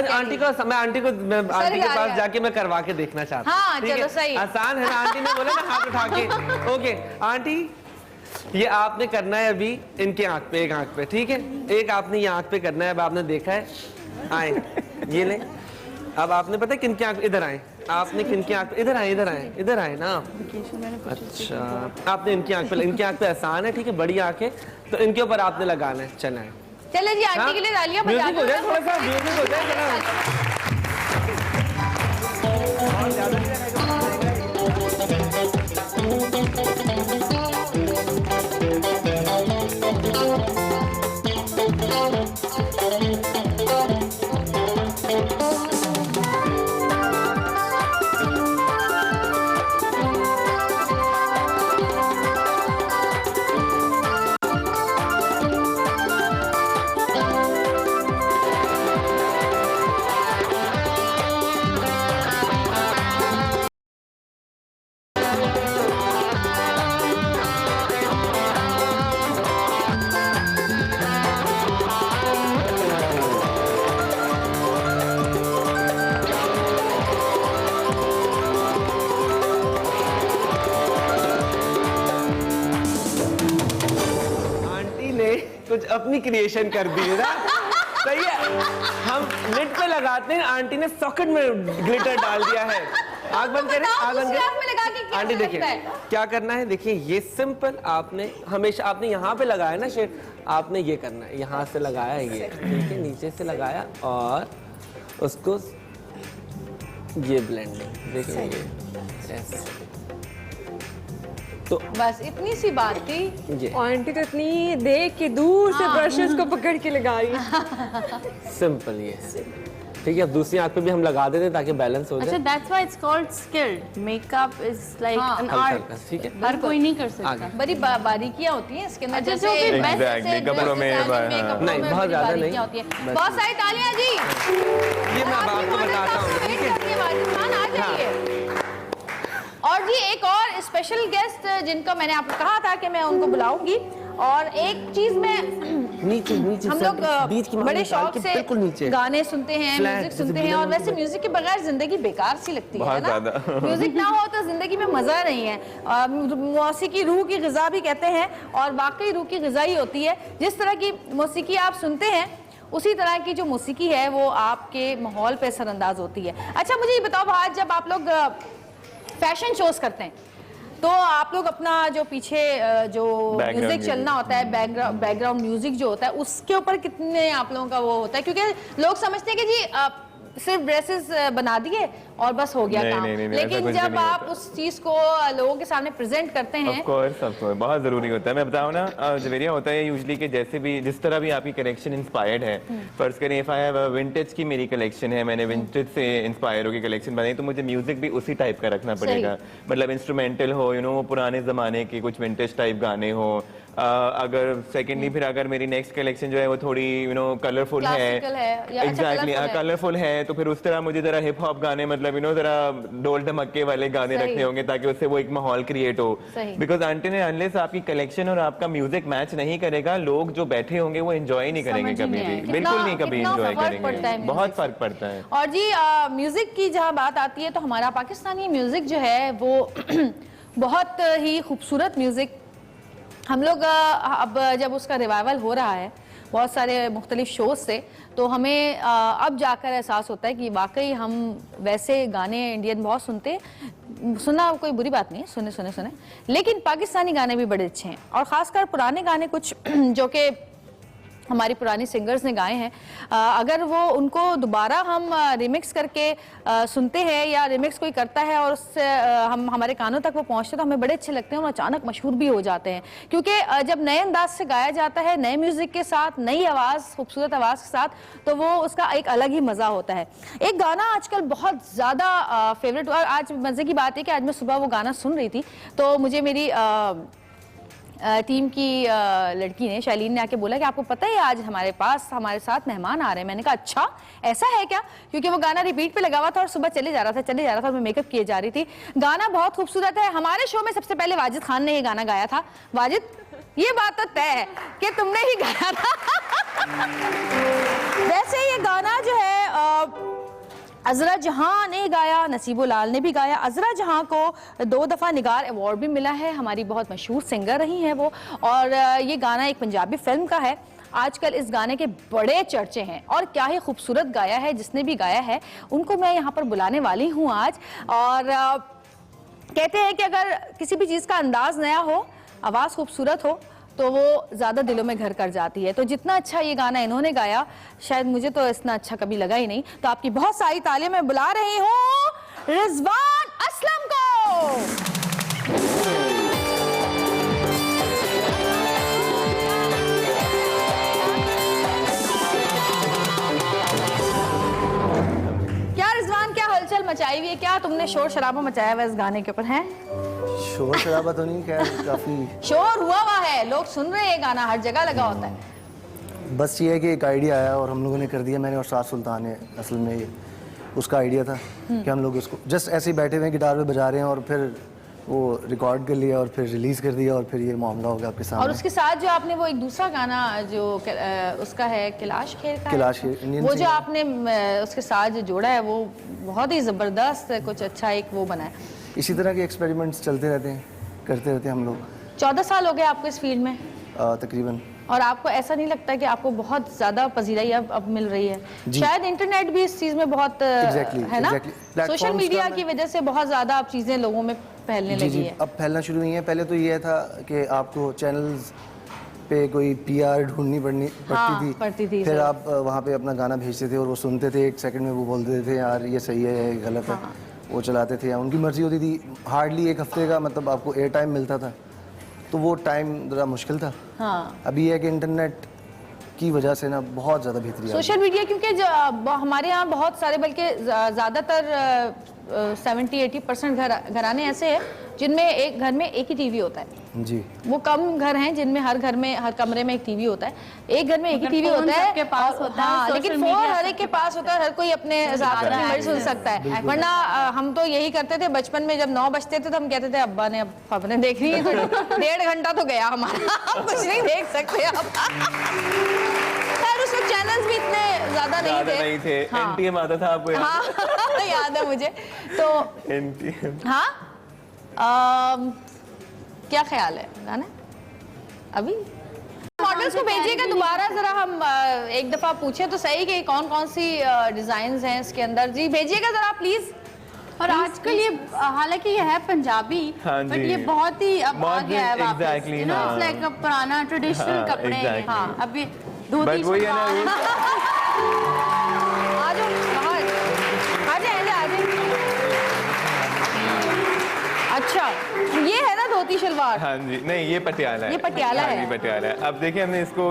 आंटी के पास जाके मैं करवा के देखना चाहता हूँ। हाँ, चलो सही। आसान है ना? आंटी ने बोला ना हाथ उठा के। ओके आंटी, ये आपने करना है अभी इनके आंख पे, एक आंख पे, ठीक है? एक आपने ये आंख पे करना है। अब आपने देखा है, आए ये ले। अब आपने पता है किनके आंख, इधर आए, आपने किनके आंख पे, इधर आए, इधर आए, इधर आए ना। अच्छा, आपने इनकी आंख पे आसान है, ठीक है? बड़ी आंख है तो इनके ऊपर आपने लगाना है। चला है, चले जी, आंटी के लिए तालियां बजा म्यूजिक हो दो। जाए, थोड़ा सा म्यूजिक हो जाए, चला। कुछ अपनी क्रिएशन कर दी है ना। सही है, हम लिड पे लगाते हैं, आंटी ने सॉकेट में ग्लिटर डाल दिया है। आग बंद करें, आग बंद करें। आंटी देखिए क्या करना है, देखिए ये सिंपल, आपने हमेशा आपने यहाँ पे लगाया ना शेड, आपने ये करना है, यहाँ से लगाया है ये, ठीक है, नीचे से लगाया और उसको ये ब्लेंडिंग देखिए ये ऐसे। तो बस इतनी सी बात थी। ये आंटी तो इतनी देख के दूर से ब्रशेस को पकड़ के लगा रही है। सिंपल ये, ठीक है। अब दूसरी आंख पे भी हम लगा देते हैं ताकि बैलेंस हो अच्छा, जाए। that's why it's called skilled. Makeup is like हाँ, an हल्का art. हल्का, ठीक है। हर कोई नहीं कर सकता। आगे। बड़ी बारीकियां होती हैं इसके अंदर, अच्छा, जैसे जो कि best Exactly, जैसे कपड़ों में designing हाँ। कपड़ों नहीं, में बहुत बड़ी ज्यादा बारीकियां नहीं। होती हैं। बस। बहुत सारी तालियां जी। ये मैं अब आपको बताता हूँ, ठीक है। वाजिद खान आ जाइए। और जी एक और स्पेशल गेस्ट जिनका मैंने आपको कहा था कि मैं उनको बुलाऊंगी, और एक चीज में नीचे नीचे हम लोग बीच की बड़े शौक से बिल्कुल नीचे गाने सुनते हैं, Flat, म्यूजिक जैसे सुनते हैं, बिना और वैसे म्यूजिक म्यूजिक के बगैर जिंदगी बेकार सी लगती है बहुत ना। ज्यादा। म्यूजिक ना हो तो जिंदगी में मजा नहीं है। मौसीकी रूह की ग़िज़ा भी कहते हैं, और वाकई रूह की ग़िज़ा ही होती है। जिस तरह की मौसीकी आप सुनते हैं, उसी तरह की जो मौसीकी है वो आपके माहौल पे असरअंदाज होती है। अच्छा मुझे ये बताओ भाई, जब आप लोग फैशन शोज करते हैं तो आप लोग अपना जो पीछे जो म्यूजिक चलना होता है, बैकग्राउंड म्यूजिक जो होता है, उसके ऊपर कितने आप लोगों का वो होता है? क्योंकि लोग समझते हैं कि जी सिर्फ ड्रेसेस बना दिए और बस हो गया काम। नहीं, लेकिन जब आप उस चीज को लोगों के सामने प्रेजेंट करते हैं, ऑफ कोर्स बहुत जरूरी होता है। मैं बताऊं ना, जवेरिया होता है यूजुअली कि जैसे भी जिस तरह भी आपकी कलेक्शन इंस्पायर्ड है, फर्ज करें इफ आई हैव विंटेज की मेरी कलेक्शन है, मैंने विंटेज से इंस्पायर होकर कलेक्शन बनाई, तो मुझे म्यूजिक भी उसी टाइप का रखना पड़ेगा। मतलब इंस्ट्रूमेंटल हो, यू नो, पुराने जमाने के कुछ विंटेज टाइप गाने हो। अगर सेकेंडली फिर अगर मेरी नेक्स्ट कलेक्शन जो है वो थोड़ी यू नो कलरफुल है, एग्जैक्टली कलरफुल है, तो फिर उस तरह मुझे जरा हिप हॉप गाने, मतलब यू नो जरा डोल धमक्के वाले गाने रखने होंगे ताकि उससे वो एक माहौल क्रिएट हो। बिकॉज आंटी ने अनलेस आपकी कलेक्शन और आपका म्यूजिक मैच नहीं करेगा, लोग जो बैठे होंगे वो एंजॉय नहीं करेंगे कभी भी, बिल्कुल नहीं कभी एंजॉय करेंगे। बहुत फर्क पड़ता है। और जी म्यूजिक की जहाँ बात आती है तो हमारा पाकिस्तानी म्यूजिक जो है वो बहुत ही खूबसूरत म्यूजिक, हम लोग अब जब उसका रिवाइवल हो रहा है बहुत सारे मुख्तलिफ शोज से, तो हमें अब जाकर एहसास होता है कि वाकई हम वैसे गाने इंडियन बहुत सुनते हैं। सुनना कोई बुरी बात नहीं है, सुने सुने सुने, लेकिन पाकिस्तानी गाने भी बड़े अच्छे हैं, और ख़ासकर पुराने गाने कुछ जो कि हमारी पुरानी सिंगर्स ने गाए हैं, अगर वो उनको दोबारा हम रिमिक्स करके सुनते हैं या रिमिक्स कोई करता है और उससे हम हमारे कानों तक वो पहुंचते हैं तो हमें बड़े अच्छे लगते हैं और अचानक मशहूर भी हो जाते हैं। क्योंकि जब नए अंदाज से गाया जाता है, नए म्यूज़िक के साथ, नई आवाज़, खूबसूरत आवाज़ के साथ, तो वो उसका एक अलग ही मज़ा होता है। एक गाना आजकल बहुत ज़्यादा फेवरेट हुआ, आज मज़े की बात है कि आज मैं सुबह वो गाना सुन रही थी तो मुझे मेरी टीम की लड़की ने, शैलीन ने आके बोला कि आपको पता है आज हमारे साथ मेहमान आ रहे हैं। मैंने कहा अच्छा ऐसा है क्या, क्योंकि वो गाना रिपीट पे लगा हुआ था और सुबह चले जा रहा था और मैं मेकअप किए जा रही थी। गाना बहुत खूबसूरत है। हमारे शो में सबसे पहले वाजिद खान ने ये गाना गाया था। वाजिद, ये बात तो तय है कि तुमने ही गाया था। वैसे ये गाना जो है अजरा जहां ने गाया, नसीबो लाल ने भी गाया। अजरा जहां को 2 दफ़ा निगार अवार्ड भी मिला है, हमारी बहुत मशहूर सिंगर रही हैं वो, और ये गाना एक पंजाबी फिल्म का है। आजकल इस गाने के बड़े चर्चे हैं और क्या ही खूबसूरत गाया है जिसने भी गाया है, उनको मैं यहाँ पर बुलाने वाली हूँ आज। और कहते हैं कि अगर किसी भी चीज़ का अंदाज नया हो, आवाज़ खूबसूरत हो, तो वो ज़्यादा दिलों में घर कर जाती है। तो जितना अच्छा ये गाना इन्होंने गाया, शायद मुझे तो इतना अच्छा कभी लगा ही नहीं। तो आपकी बहुत सारी तालियां मैं बुला रही हूँ रिजवान असलम को। क्या रिजवान, क्या हलचल मचाई हुई है? क्या तुमने शोर शराबा मचाया हुआ इस गाने के ऊपर है? शोर शराबा तो नहीं, खैर काफ़ी शोर हुआ हुआ है, लोग सुन रहे हैं, गाना हर जगह लगा होता है। बस ये है कि एक आइडिया आया और हम लोगों ने कर दिया, मैंने और साथ सुल्तान ने। असल में ये उसका आइडिया था कि हम लोग उसको जस्ट ऐसे ही बैठे हुए गिटार पे बजा रहे हैं और फिर वो रिकॉर्ड कर लिया और फिर रिलीज़ कर दिया और फिर ये मामला हो गया आपके सामने। और उसके साथ जो आपने वो एक दूसरा गाना जो उसका है कैलाश खेर का, कैलाश खेर, इंडियन वो जो सिंगर। आपने उसके साथ जो जोड़ा है वो बहुत ही ज़बरदस्त कुछ अच्छा एक वो बना है। इसी तरह के एक्सपेरिमेंट्स चलते रहते हैं, करते रहते हैं हम लोग। 14 साल हो गए आपको इस फील्ड में, तकरीबन। और आपको ऐसा नहीं लगता कि आपको बहुत ज़्यादा पजीराई अब मिल रही है? शायद इंटरनेट भी इस चीज़ में बहुत है ना, सोशल मीडिया की वजह से बहुत ज़्यादा अब चीज़ें लोगों में फैलने लगी है। अब फैलना शुरू हुई है। पहले तो ये था कि आपको चैनल्स पे कोई PR ढूंढनी पड़ती थी। फिर आप वहाँ पे अपना गाना भेजते थे और वो सुनते थे, 1 सेकंड में वो बोलते थे यार ये सही है, ये गलत है। वो चलाते थे, उनकी मर्जी होती थी। हार्डली 1 हफ्ते का मतलब आपको एयर टाइम मिलता था, तो वो टाइम ज़रा मुश्किल था। अभी है कि इंटरनेट की वजह से ना बहुत ज़्यादा बेहतरी, सोशल मीडिया, क्योंकि हमारे यहाँ बहुत सारे, बल्कि ज़्यादातर 70-80% घराने ऐसे हैं जिनमें एक घर में एक ही टीवी होता है। जी, वो कम घर हैं जिनमें हर घर में, हर कमरे में एक टीवी होता है। एक घर में एक ही टीवी होता है, सबके पास होता है, हाँ, लेकिन सोशल फोन मीडिया हर एक के पास होता है, हर कोई अपने हिसाब से अपनी मर्जी सुन सकता है। वरना हम तो यही करते थे बचपन में, जब 9 बजते थे तो हम कहते थे अब्बा ने अब खबरें देख रही है, तो 1.5 घंटा तो गया हमारा, हम कुछ नहीं देख सकते अब। खैर उस वक्त चैनल्स भी इतने ज्यादा नहीं थे। हाँ। NTM आता था आपको? हाँ याद है मुझे। तो NTM। हाँ, क्या ख्याल है गाना अभी? मॉडल्स को भेजिएगा दोबारा, जरा हम एक दफा पूछे तो सही कि कौन कौन सी डिजाइन हैं इसके अंदर। जी भेजिएगा जरा प्लीज। और आजकल ये हालांकि ये है पंजाबी, हाँ बट जी। ये बहुत ही अब आ गया है वापस, exactly, यू नो, हाँ। इट्स लाइक पुराना ट्रेडिशनल कपड़े हैं। exactly। हाँ, अब ये बट धोती वही है ना, सलवार। आ जाओ बाहर, आ जाए आ जाए। अच्छा ये है ना धोती शलवार? हाँ जी, नहीं ये पटियाला है। ये पटियाला हाँ है। जी, पटियाला है। अब देखिए हमने इसको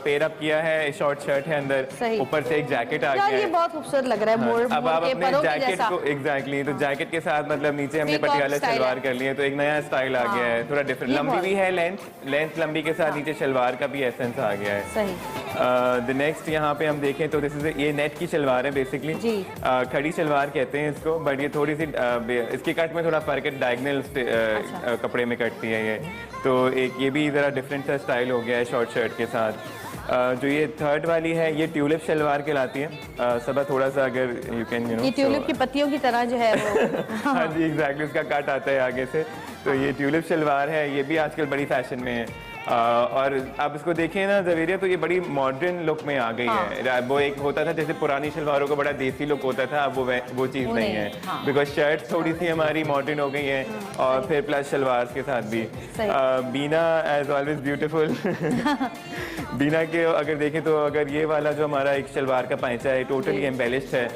पेयर अप किया है, शॉर्ट शर्ट है अंदर, सही। ऊपर से एक जैकेट आ यार गया ये है। बहुत खूबसूरत लग रहा है, मोर अब आप के अपने परों के जैकेट जैसा। को एग्जैक्टली, तो जैकेट के साथ मतलब नीचे हमने Peacock पटियाला style शलवार है। कर ली है, तो एक नया स्टाइल आ गया है, थोड़ा डिफरेंट। ये लंबी बहुत- भी है, लेंथ लंबी के साथ नीचे शलवार का भी एसेंस आ गया है। सही। द नेक्स्ट यहाँ पे हम देखें तो दिस इज ये नेट की शलवार है बेसिकली। जी। खड़ी शलवार कहते हैं इसको, बट ये थोड़ी सी इसकी कट में थोड़ा फर्क है, डायगनल कपड़े में कटती है ये, तो एक ये भी ज़रा डिफरेंट सा स्टाइल हो गया है शॉर्ट शर्ट के साथ। जो ये थर्ड वाली है ये ट्यूलिप शलवार कहलाती है। सबा थोड़ा सा अगर यू कैन ये ट्यूलिप की पत्तियों की तरह जो है वो हाँ जी एग्जैक्टली, उसका कट आता है आगे से, तो ये ट्यूलिप शलवार है, ये भी आजकल बड़ी फैशन में है। और आप इसको देखें ना ज़वेरिया, तो ये बड़ी मॉडर्न लुक में आ गई है। वो एक होता था जैसे पुरानी शलवारों का बड़ा देसी लुक होता था, अब वो चीज़ नहीं है, बिकॉज शर्ट्स थोड़ी सी हमारी मॉडर्न हो गई हैं, और फिर प्लस शलवार के साथ भी। बीना एज ऑलवेज ब्यूटीफुल। बीना के अगर देखें तो अगर ये वाला जो हमारा एक शलवार का पैंचा है टोटली एम्बेलिश्ड है,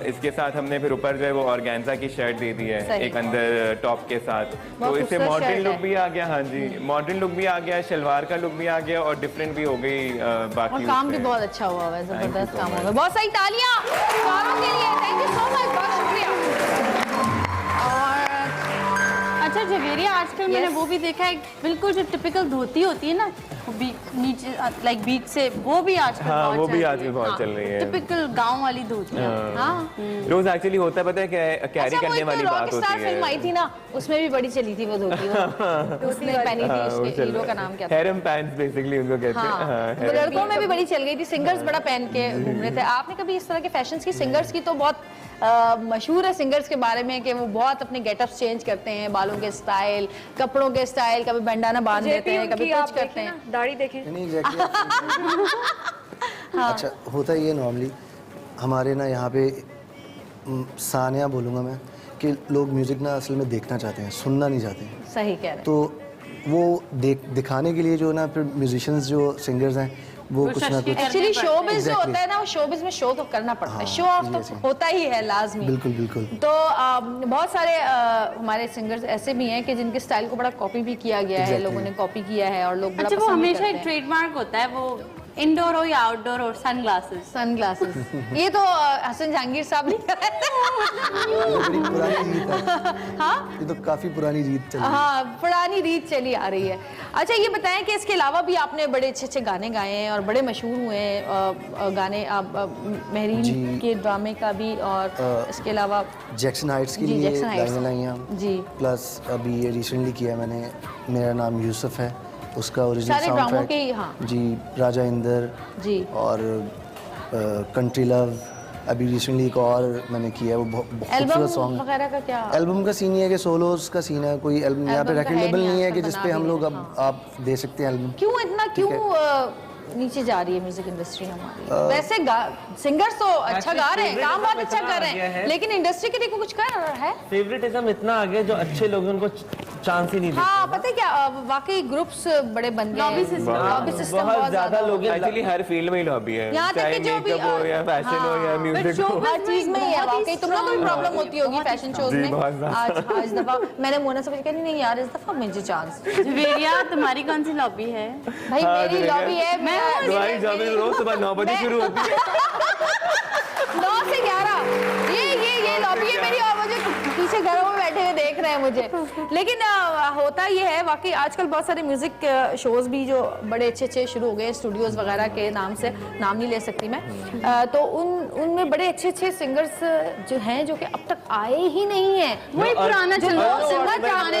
इसके साथ हमने फिर ऊपर जो है वो ऑर्गेन्जा की शर्ट दे दी है एक अंदर टॉप के साथ, तो इससे मॉडर्न लुक भी आ गया। हाँ जी, मॉडर्न लुक भी आ गया, शलवार का लुक भी आ गया, और डिफरेंट भी हो गई बाकी। और काम भी बहुत अच्छा हुआ है, जबरदस्त काम हुआ है। बहुत सारी तालियां सारों के लिए, थैंक यू सो मच, बहुत शुक्रिया। और अच्छा जवेरिया, आजकल में मैंने वो भी देखा है, बिल्कुल जो टिपिकल धोती होती है ना, नीचे लाइक बीच से, वो भी आजकल हाँ, बहुत वो भी चल आजकल रही है। बहुत चल रही है। टिपिकल गांव वाली धोती। हाँ रोज एक्चुअली होता है, पता है क्या, कैरी करने वाली बात होती है। फिल्म आई थी ना, उसमें भी बड़ी चली थी वो धोती, तो उसने पहनी थी, उसके हीरो का नाम क्या था? हैरम पैंट्स बेसिकली उनको कहते हैं। हाँ, वो लड़कों में भी बड़ी चल गई थी, सिंगर्स बड़ा पहन के घूम रहे थे। आपने कभी इस तरह के फैशंस की, सिंगर्स की तो बहुत मशहूर है सिंगर्स के बारे में कि वो बहुत अपने गेटअप्स चेंज करते हैं, बालों के स्टाइल, कपड़ों के स्टाइल, कभी बैंडाना बांध देते हैं, कभी कुछ करते हैं। दाढ़ी देखें। नहीं एग्जैक्टली। अच्छा होता ये नॉर्मली हमारे ना यहाँ पे सानिया बोलूँगा मैं कि लोग म्यूजिक ना असल में देखना चाहते हैं, सुनना नहीं चाहते हैं। सही कह रहे हैं। तो वो दिखाने के लिए जो ना फिर म्यूजिशियंस जो सिंगर्स हैं वो कुछ ना कुछ एक्चुअली शोबिज जो Exactly. होता है ना, वो शोबिज में शो तो करना पड़ता है, शो ऑफ तो होता ही है लाजमी। बिल्कुल बिल्कुल। तो बहुत सारे हमारे सिंगर्स ऐसे भी हैं कि जिनके स्टाइल को बड़ा कॉपी भी किया गया है, लोगों ने कॉपी किया है और लोग बड़ा अच्छा, वो पसंद भी हमेशा करते एक हैं। ट्रेडमार्क होता है, वो इंडोर हो या आउटडोर हो, सनग्लासेस। सनग्लासेस ये तो हसन जहांगीर साहब ने ये बड़ी पुरानी रीत है। हाँ ये तो काफी पुरानी रीत चली है। हाँ, पुरानी रीत चली आ रही है। अच्छा ये बताएं कि इसके अलावा भी आपने बड़े अच्छे अच्छे गाने गाए हैं और बड़े मशहूर हुए हैं गाने, आप महरीन के ड्रामे का भी, और इसके अलावा जैक्सन हाइट्स के जी, लिए जैक्सन हाइट्स। लाइनें लाई हैं हम। जी। प्लस अभी ये रिसेंटली किया है मैंने, मेरा नाम यूसुफ है, उसका ओरिजिनल सारे ड्रामों साउंड के ही, ट्रैक। हाँ। जी, राजा इंदर जी और कंट्री लव। अभी रिसेंटली एक और मैंने किया है, वो बहुत खूबसूरत एल्बम सॉन्ग। वगैरह का क्या? एल्बम का सीन ये है कि सोलोज का सीन है, कोई एल्बम यहाँ पे एल्बम का है रेकमेंडेबल नहीं नहीं है आजकल, कि जिसपे बना हम भी लोग नहीं, अब आप दे सकते हैं एल्बम। क्यों इतना क्यों नीचे जा रही है म्यूजिक इंडस्ट्री हमारी? वैसे सिंगर्स तो अच्छा गा रहे हैं, काम बहुत अच्छा कर रहे हैं, लेकिन इंडस्ट्री के देखो कुछ कर रहा है। फेवरेटिज्म इतना आ गया, जो अच्छे लोग हैं उनको चांस ही नहीं देते। हाँ, पता है क्या, वाकई ग्रुप्स बड़े बन गए, लॉबी सिस्टम बहुत ज्यादा लोग हैं। एक्चुअली हर फील्ड में ही लॉबी है, यहाँ तक चाहे कि जो भी मेकअप हो या फैशन हो या म्यूजिक हो। हर चीज में ही है वाकई। तुम लोग को भी प्रॉब्लम होती होगी फैशन शोज जी, में। बहुत ज्यादा। आज दफा मैंने मोना से कहा नहीं यार, इस दफा मुझे चांस। जवेरिया, तुम्हारी कौन सी लॉबी है? भाई मेरी लॉबी है, मैं तुम्हारी जॉब रोज सुबह 9 बजे शुरू होती है। 9 से 11 ये लॉबी है मेरी, और मुझे पीछे घरों में बैठे हुए देख रहे हैं मुझे। लेकिन होता ये है वाकई, आजकल बहुत सारे म्यूजिक शोज भी जो बड़े अच्छे अच्छे शुरू हो गए, स्टूडियोज वगैरह के नाम से, नाम नहीं ले सकती मैं, तो उनमें बड़े अच्छे अच्छे सिंगर्स जो हैं जो कि अब तक आए ही नहीं है, वही पुराना जो लोग सुनना चाहते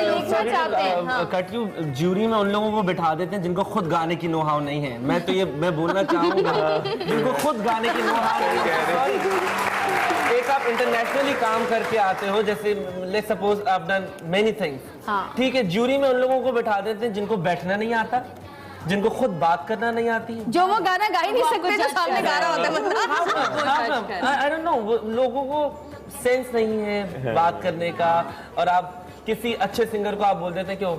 हैं। हाँ। कट यू, ज्यूरी में उन लोगों को बिठा देते हैं जिनको खुद गाने की नो हाउ नहीं है। मैं बोलना चाहूंगा जिनको खुद गाने की नो हाउ नहीं है। एक आप इंटरनेशनली काम करके आते हो, जैसे लेट्स सपोज आप डन मेनी थिंग्स, ठीक है, ज्यूरी में उन लोगों को बिठा देते हैं जिनको बैठना नहीं आता, जिनको खुद बात करना नहीं आती है, जो वो गाना गा ही नहीं सकते, जो सामने गा रहा होता है बंदा। आई डोंट नो, लोगों को सेंस नहीं है बात करने का, और आप किसी अच्छे सिंगर को आप बोल देते हैं क्यों।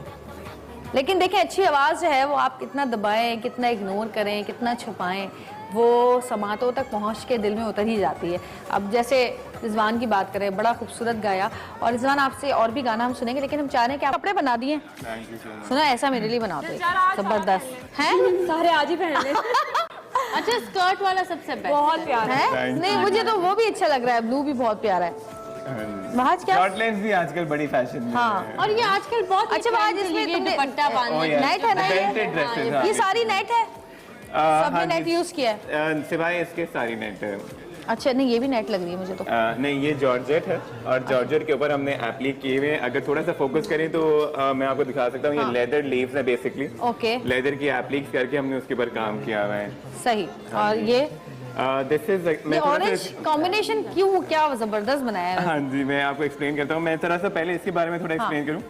लेकिन देखें, अच्छी आवाज़ जो है वो आप कितना दबाएं, कितना इग्नोर करें, कितना छुपाएं, वो समातों तक पहुंच के दिल में उतर ही जाती है। अब जैसे रिजवान की बात करें, बड़ा खूबसूरत गाया, और रिजवान आपसे और भी गाना हम सुनेंगे, लेकिन हम चाह रहे हैं कि आप कपड़े बना दिए। सुना, ऐसा मेरे लिए बना दो, जबरदस्त है, सारे आज ही पहन ले। अच्छा, स्कर्ट वाला सबसे बेस्ट बहुत प्यारा है। नहीं, मुझे तो वो भी अच्छा लग रहा है, ब्लू भी बहुत प्यारा है। महाज क्या? शॉर्ट लेंस भी आजकल बड़ी फैशन में हाँ, है। और ये आजकल बहुत अच्छा महाज, इसमें तुमने दुपट्टा बांधने नेट है ना, Belted dresses, हाँ, ये सारी नेट है, सबने हाँ नेट जी। यूज किया है? सिवाय इसके सारी नेट है। अच्छा, नहीं ये भी नेट लग रही है मुझे तो। नहीं, ये जॉर्जेट है, और जॉर्जेट के ऊपर हमने एप्लिक किए हुए हैं। अगर थोड़ा सा फोकस करें तो मैं आपको दिखा सकता हूँ, ये लेदर लीव्स है बेसिकली। ओके, लेदर की एप्लिक्स करके हमने उसके ऊपर काम किया हुआ है। सही। और ये दिस इज ऑरेंज कॉम्बिनेशन क्यों, क्या जबरदस्त बनाया है। हाँ जी, मैं आपको एक्सप्लेन करता हूँ। मैं थोड़ा सा पहले इसके बारे में थोड़ा एक्सप्लेन करूँ।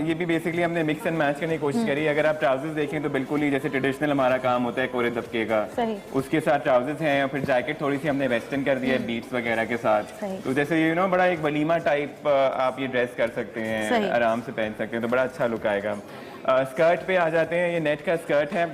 ये भी बेसिकली हमने मिक्स एंड मैच करने की कोशिश करी। अगर आप ट्राउजर्स देखें तो बिल्कुल ही जैसे ट्रेडिशनल हमारा काम होता है कोरे दबके का, सही। उसके साथ ट्राउजर्स हैं, और फिर जैकेट थोड़ी सी हमने वेस्टर्न कर दिया है बीट्स वगैरह के साथ। सही। तो जैसे यू नो बड़ा एक वलीमा टाइप आप ये ड्रेस कर सकते हैं, सही। आराम से पहन सकते हैं, तो बड़ा अच्छा लुक आएगा। स्कर्ट पे आ जाते हैं। ये नेट का स्कर्ट है,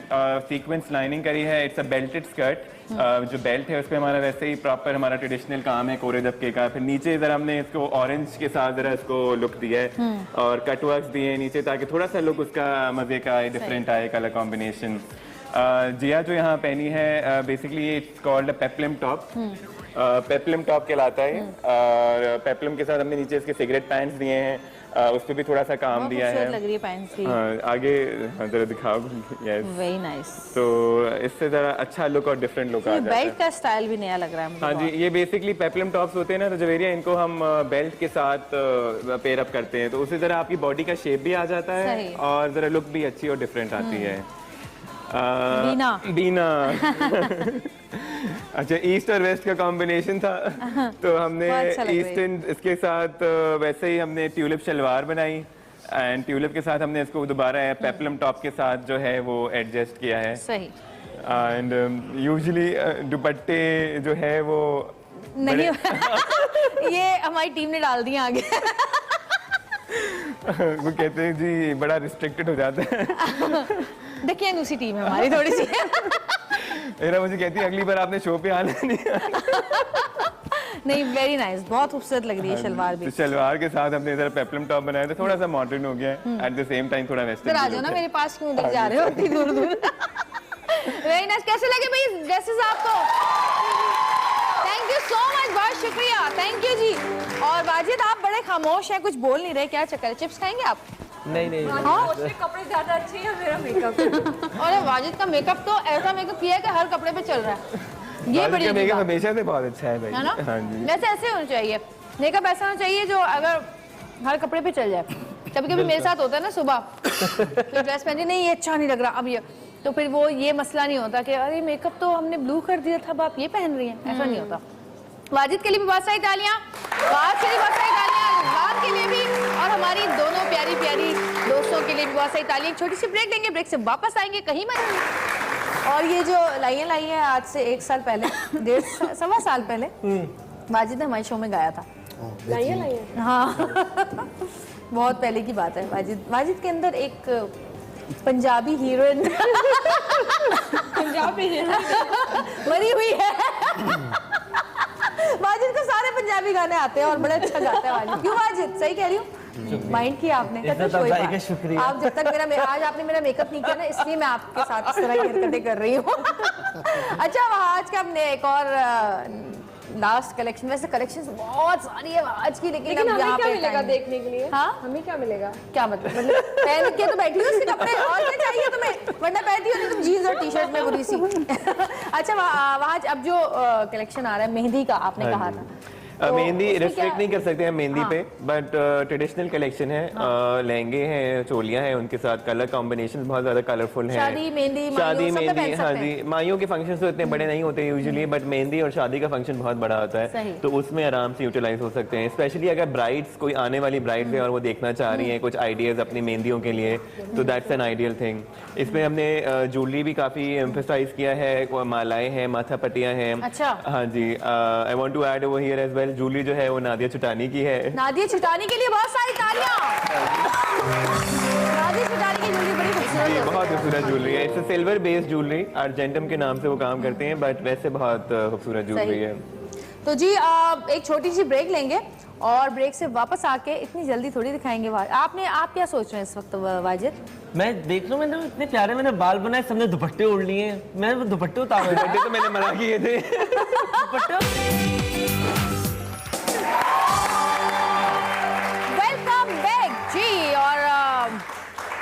सीक्वेंस लाइनिंग करी है, इट्स अ बेल्टेड स्कर्ट। जो बेल्ट है उस पर हमारा वैसे ही प्रॉपर हमारा ट्रेडिशनल काम है कोरे दबके का। फिर नीचे जरा हमने इसको ऑरेंज के साथ जरा इसको लुक दिया है, और कटवर्क्स दिए हैं नीचे, ताकि थोड़ा सा लुक उसका मजे का डिफरेंट आए, कलर कॉम्बिनेशन। जिया जो यहाँ पहनी है basically it's called a peplum top. Peplum top कहलाता है और पेप्लम के साथ हमने नीचे इसके सिगरेट पैंट्स दिए हैं, उस पर भी थोड़ा सा काम दिया है। लग रही है पैंट्स भी। हाँ, आगे जरा दिखाओ। Yes, very nice. तो इससे जरा अच्छा लुक और डिफरेंट लुक आ जाता है। बेल्ट का स्टाइल भी नया लग रहा है मुझे। हाँ जी, ये बेसिकली पेप्लम टॉप्स होते हैं ना, तो जवेरिया इनको हम बेल्ट के साथ पेयर अप करते हैं, तो उसी तरह आपकी बॉडी का शेप भी आ जाता सही। है और जरा लुक भी अच्छी और डिफरेंट आती है। बीना। अच्छा, ईस्ट और वेस्ट का कॉम्बिनेशन था, तो हमने बहुत अच्छा लग रही है। ईस्टर्न इसके साथ वैसे ही हमने ट्यूलिप शलवार बनाई एंड ट्यूलिप के साथ हमने इसको दोबारा पेप्लम टॉप के साथ जो है वो एडजस्ट किया है। सही। एंड यूजुअली दुपट्टे जो है वो नहीं ये हमारी टीम ने डाल दिया आगे। वो कहते हैं जी बड़ा रिस्ट्रिक्टेड हो जाता है। देखिए दूसरी टीम है हमारी थोड़ी सी। मेरा मुझे कहती है अगली बार आपने शो पे आना नहीं। नहीं, वेरी नाइस, बहुत खूबसूरत लग रही है शलवार भी। तो शलवार के साथ हमने इधर पेप्लम टॉप बनाया था, थोड़ा सा मॉडर्न हो गया है, एट द सेम टाइम थोड़ा फिर वेस्टर्न आ जाओ ना मेरे पास, क्यों देख जा रहे हो इतनी दूर दूर। Very nice. कैसे लगे भाई ड्रेसेस आपको? थैंक यू सो मच, बहुत शुक्रिया, थैंक यू जी। और वाजिद आप बड़े खामोश हैं, कुछ बोल नहीं रहे, क्या चक्कर है? चिप्स खाएंगे आप? नहीं हाँ, उसके कपड़े ज्यादा अच्छे हैं, मेरा मेकअप। और वाजिद का मेकअप तो ऐसा मेकअप किया है कि हर कपड़े पे चल रहा है। ये बड़ी का मेकअप हमेशा से बहुत अच्छा है भाई। है ना? हाँ जी। वैसे ऐसे होना चाहिए, मेकअप ऐसा होना चाहिए जो अगर हर कपड़े पे चल जाए। कभी कभी मेरे साथ होता है ना, सुबह तो ड्रेस पहनी, नहीं ये अच्छा नहीं लग रहा अब ये, तो फिर वो ये मसला नहीं होता कि अरे मेकअप तो हमने ब्लू कर दिया था, अब आप ये पहन रही हैं, ऐसा नहीं होता। वाजिद के लिए भी बहुत सारी तालियां, वाजिद के लिए बहुत सारी तालियां, रिजवान के लिए भी, और हमारी दोनों प्यारी प्यारी दोस्तों के लिए भी बहुत सारी तालियां। छोटी सी ब्रेक लेंगे, ब्रेक से वापस आएंगे, कहीं मत। और ये जो लाइयां लाई हैं आज से 1 साल पहले, 1.5 सवा साल पहले वाजिद ने हमारे शो में गाया था। लाइयां हाँ। बहुत पहले की बात है। वाजिद के अंदर एक पंजाबी हीरोइन पंजाबी मरी हुई है। वाजिद को सारे पंजाबी गाने आते हैं और बड़े अच्छा गाता है वाजिद। क्यों वाजिद, सही कह रही हूँ? माइंड किया आपने। शुक्रिया। आप जब तक आज आपने मेरा मेकअप नहीं किया ना, इसलिए मैं आपके साथ इस तरह हेयर कटिंग कर रही हूँ। अच्छा, आज का हमने एक और लास्ट कलेक्शन, वैसे कलेक्शंस बहुत सारी है आज की, लेकिन अब यहाँ पे मिलेगा देखने के लिए? हाँ, हमें क्या मिलेगा? क्या मतलब पहन के तो बैठी हूँ उसके कपड़े, और क्या चाहिए तुम्हें? वरना पहनती हो तुम जीन्स और टी शर्ट में बुरी सी। अच्छा, वहाँ अब जो कलेक्शन आ रहा है मेहंदी का, आपने कहा था मेहंदी रिस्ट्रिक्ट नहीं कर सकते हैं मेहंदी पे, बट ट्रेडिशनल कलेक्शन है। लहंगे हैं, चोलियां हैं, उनके साथ कलर कॉम्बिनेशन बहुत ज्यादा कलरफुल है। शादी मेहंदी, हाँ जी। माइयों के फंक्शन तो इतने बड़े नहीं होते यूजुअली, बट मेहंदी और शादी का फंक्शन बहुत बड़ा होता है, तो उसमें आराम से यूटिलाइज हो सकते हैं। स्पेशली अगर ब्राइड्स, कोई आने वाली ब्राइड्स है और वो देखना चाह रही है कुछ आइडियाज अपनी मेहंदियों के लिए, तो दैट्स एन आइडियल थिंग। इसमें हमने ज्वेलरी भी काफी एम्फेसाइज किया है, मालाएं हैं, माथा पट्टियां हैं। अच्छा। हाँ जी, I want to add over here as well, jewellery जो है वो नादिया छुटानी की है। नादिया छुटानी के लिए बहुत सारी तालियां। नादिया छुटानी की ज्वेलरी बड़ी खूबसूरत है, बहुत खूबसूरत ज्वेलरी है। It's silver based jewellery, argentum के नाम से वो काम करते हैं, बट वैसे बहुत खूबसूरत ज्वेलरी है। तो जी एक छोटी सी ब्रेक लेंगे और ब्रेक से वापस आके इतनी जल्दी थोड़ी दिखाएंगे। आप क्या सोच रहे हैं इस वक्त वाजिद? मैं देख रहा हूँ, मैंने इतने प्यारे मैंने बाल बनाए, सबने दुपट्टे ओढ़ लिए हैं, मैं वो दुपट्टे उतार दुपट्टे तो मैंने मना किए थे। वेलकम बैक जी। और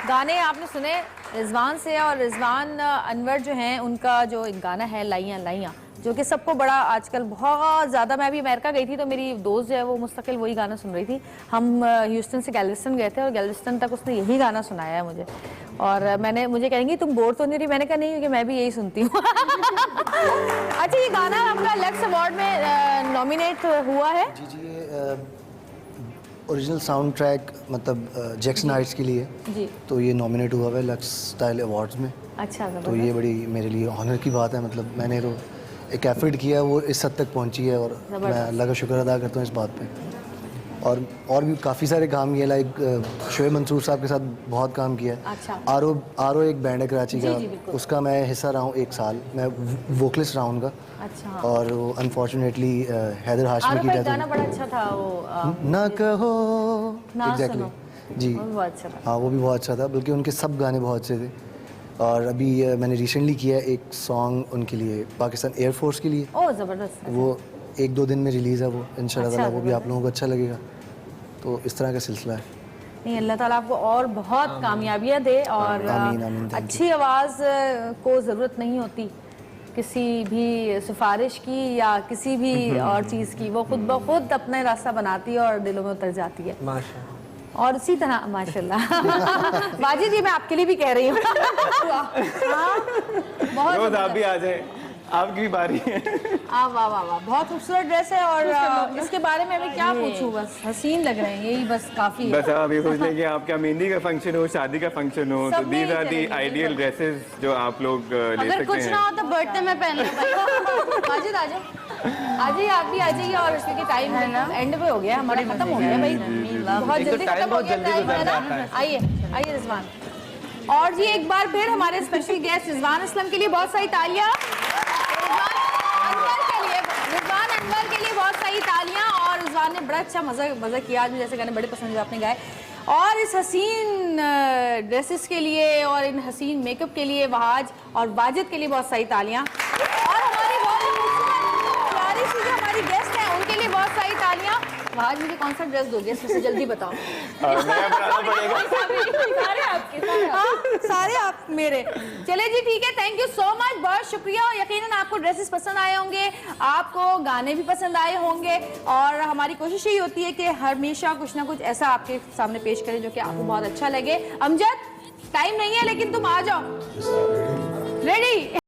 गाने आपने सुने रिजवान से, और रिजवान अनवर जो हैं उनका जो एक गाना है लाइयां लाइयां, जो कि सबको बड़ा आजकल बहुत ज़्यादा, मैं भी अमेरिका गई थी तो मेरी दोस्त जो है वो मुस्तकिल वही गाना सुन रही थी। हम ह्यूस्टन से गैल्वेस्टन गए थे और गैल्वेस्टन तक उसने यही गाना सुनाया है मुझे, और मुझे कहेंगी तुम बोर तो नहीं रही? मैंने कहा नहीं, क्योंकि मैं भी यही सुनती हूँ। अच्छा, ये गाना आपका लक्स अवार्ड में नॉमिनेट हुआ है? जी जी, ये ओरिजिनल साउंड ट्रैक मतलब जैक्सन हाइट्स के लिए जी, तो ये नॉमिनेट हुआ है लक्स स्टाइल अवार्ड्स में। अच्छा, तो ये बड़ी मेरे लिए ऑनर की बात है। मतलब मैंने तो एक एफर्ट किया, वो इस हद तक पहुंची है, और मैं अल्लाह का शुक्र अदा करता हूँ इस बात पे। और भी काफ़ी सारे काम किए, लाइक शोएब मंसूर साहब के साथ बहुत काम किया है। अच्छा। आरो एक बैंड है कराची का, उसका मैं हिस्सा रहा हूँ 1 साल, मैं वोकलिस्ट रहा हूँ उनका। अच्छा। और वो अनफॉर्चुनेटली हैदर हाशमी की डेथ गाना बड़ा अच्छा था वो, ना कहो, ना एग्जैक्टली जी, बहुत अच्छा था। हाँ वो भी बहुत अच्छा था, बल्कि उनके सब गाने बहुत अच्छे थे। और अभी मैंने रिसेंटली किया एक सॉन्ग उनके लिए, पाकिस्तान एयरफोर्स के लिए। ओह ज़बरदस्त। वो 1-2 दिन में रिलीज़ है वो इंशाल्लाह ताला, वो भी आप लोगों को अच्छा लगेगा। तो इस तरह का सिलसिला है। नहीं, अल्लाह ताला आपको और बहुत कामयाबियां दे और आमीन, आमीन, thank you। अच्छी आवाज़ को ज़रूरत नहीं होती किसी भी सिफारिश की या किसी भी और चीज़ की, वो खुद ब खुद अपना रास्ता बनाती है और दिलों में उतर जाती है। माशाल्लाह। और इसी तरह माशाल्लाह वाजिद, ये मैं आपके लिए भी कह रही हूँ। बहुत रोज आप भी आ जाए, आपकी भी बारी है। वाह वाह वाह, बहुत खूबसूरत ड्रेस है और इसके बारे में मैं क्या पूछूं, बस हसीन लग रहे हैं, यही बस काफी है। बस आप ये सोच लें कि आपका मेहंदी का फंक्शन हो, शादी का फंक्शन हो, तो सब में दीज आर दी चलेगी, आइडियल ड्रेसेस जो आप लोग ले अगर सकते कुछ हैं। ना हो तो बर्थडे में पहन लो भाई। वाजिद आ जाओ, आ जाइए, आप भी आ जाइए। और क्योंकि टाइम है ना, एंड पे हो गया हमारा, खत्म हो गया भाई, बहुत एक तो जल्दी टाइम खत्म हो बहुत गया जल्दी टाइम, है गुजर ना। जाता है। आइए आइए रिजवान। और जी एक बार फिर हमारे स्पेशल गेस्ट रिजवान असलम के लिए बहुत सारी तालियां, रिजवान अनवर के लिए बहुत सारी तालियां। और रिजवान ने बड़ा अच्छा मज़ा किया आज, जैसे गाने बड़े पसंद जो आपने गाए। और इस हसीन ड्रेसेस के लिए और इन हसीन मेकअप के लिए वहाज और वाजिद के लिए बहुत सारी तालियां। और हमारी बहुत खूबसूरत प्यारी सी जो हमारी गेस्ट हैं उनके लिए बहुत सारी तालियां। वहाज, मुझे कौन सा ड्रेस दोगे इसमें जल्दी बताओ। सारे आपके, सारे आप मेरे। चले जी ठीक है, थैंक यू सो मच, बहुत शुक्रिया। और यकीनन आपको ड्रेसेस पसंद आए होंगे, आपको गाने भी पसंद आए होंगे। और हमारी कोशिश यही होती है कि हमेशा कुछ ना कुछ ऐसा आपके सामने पेश करें जो कि आपको बहुत अच्छा लगे। अमजद, टाइम नहीं है लेकिन तुम आ जाओ। रेडी?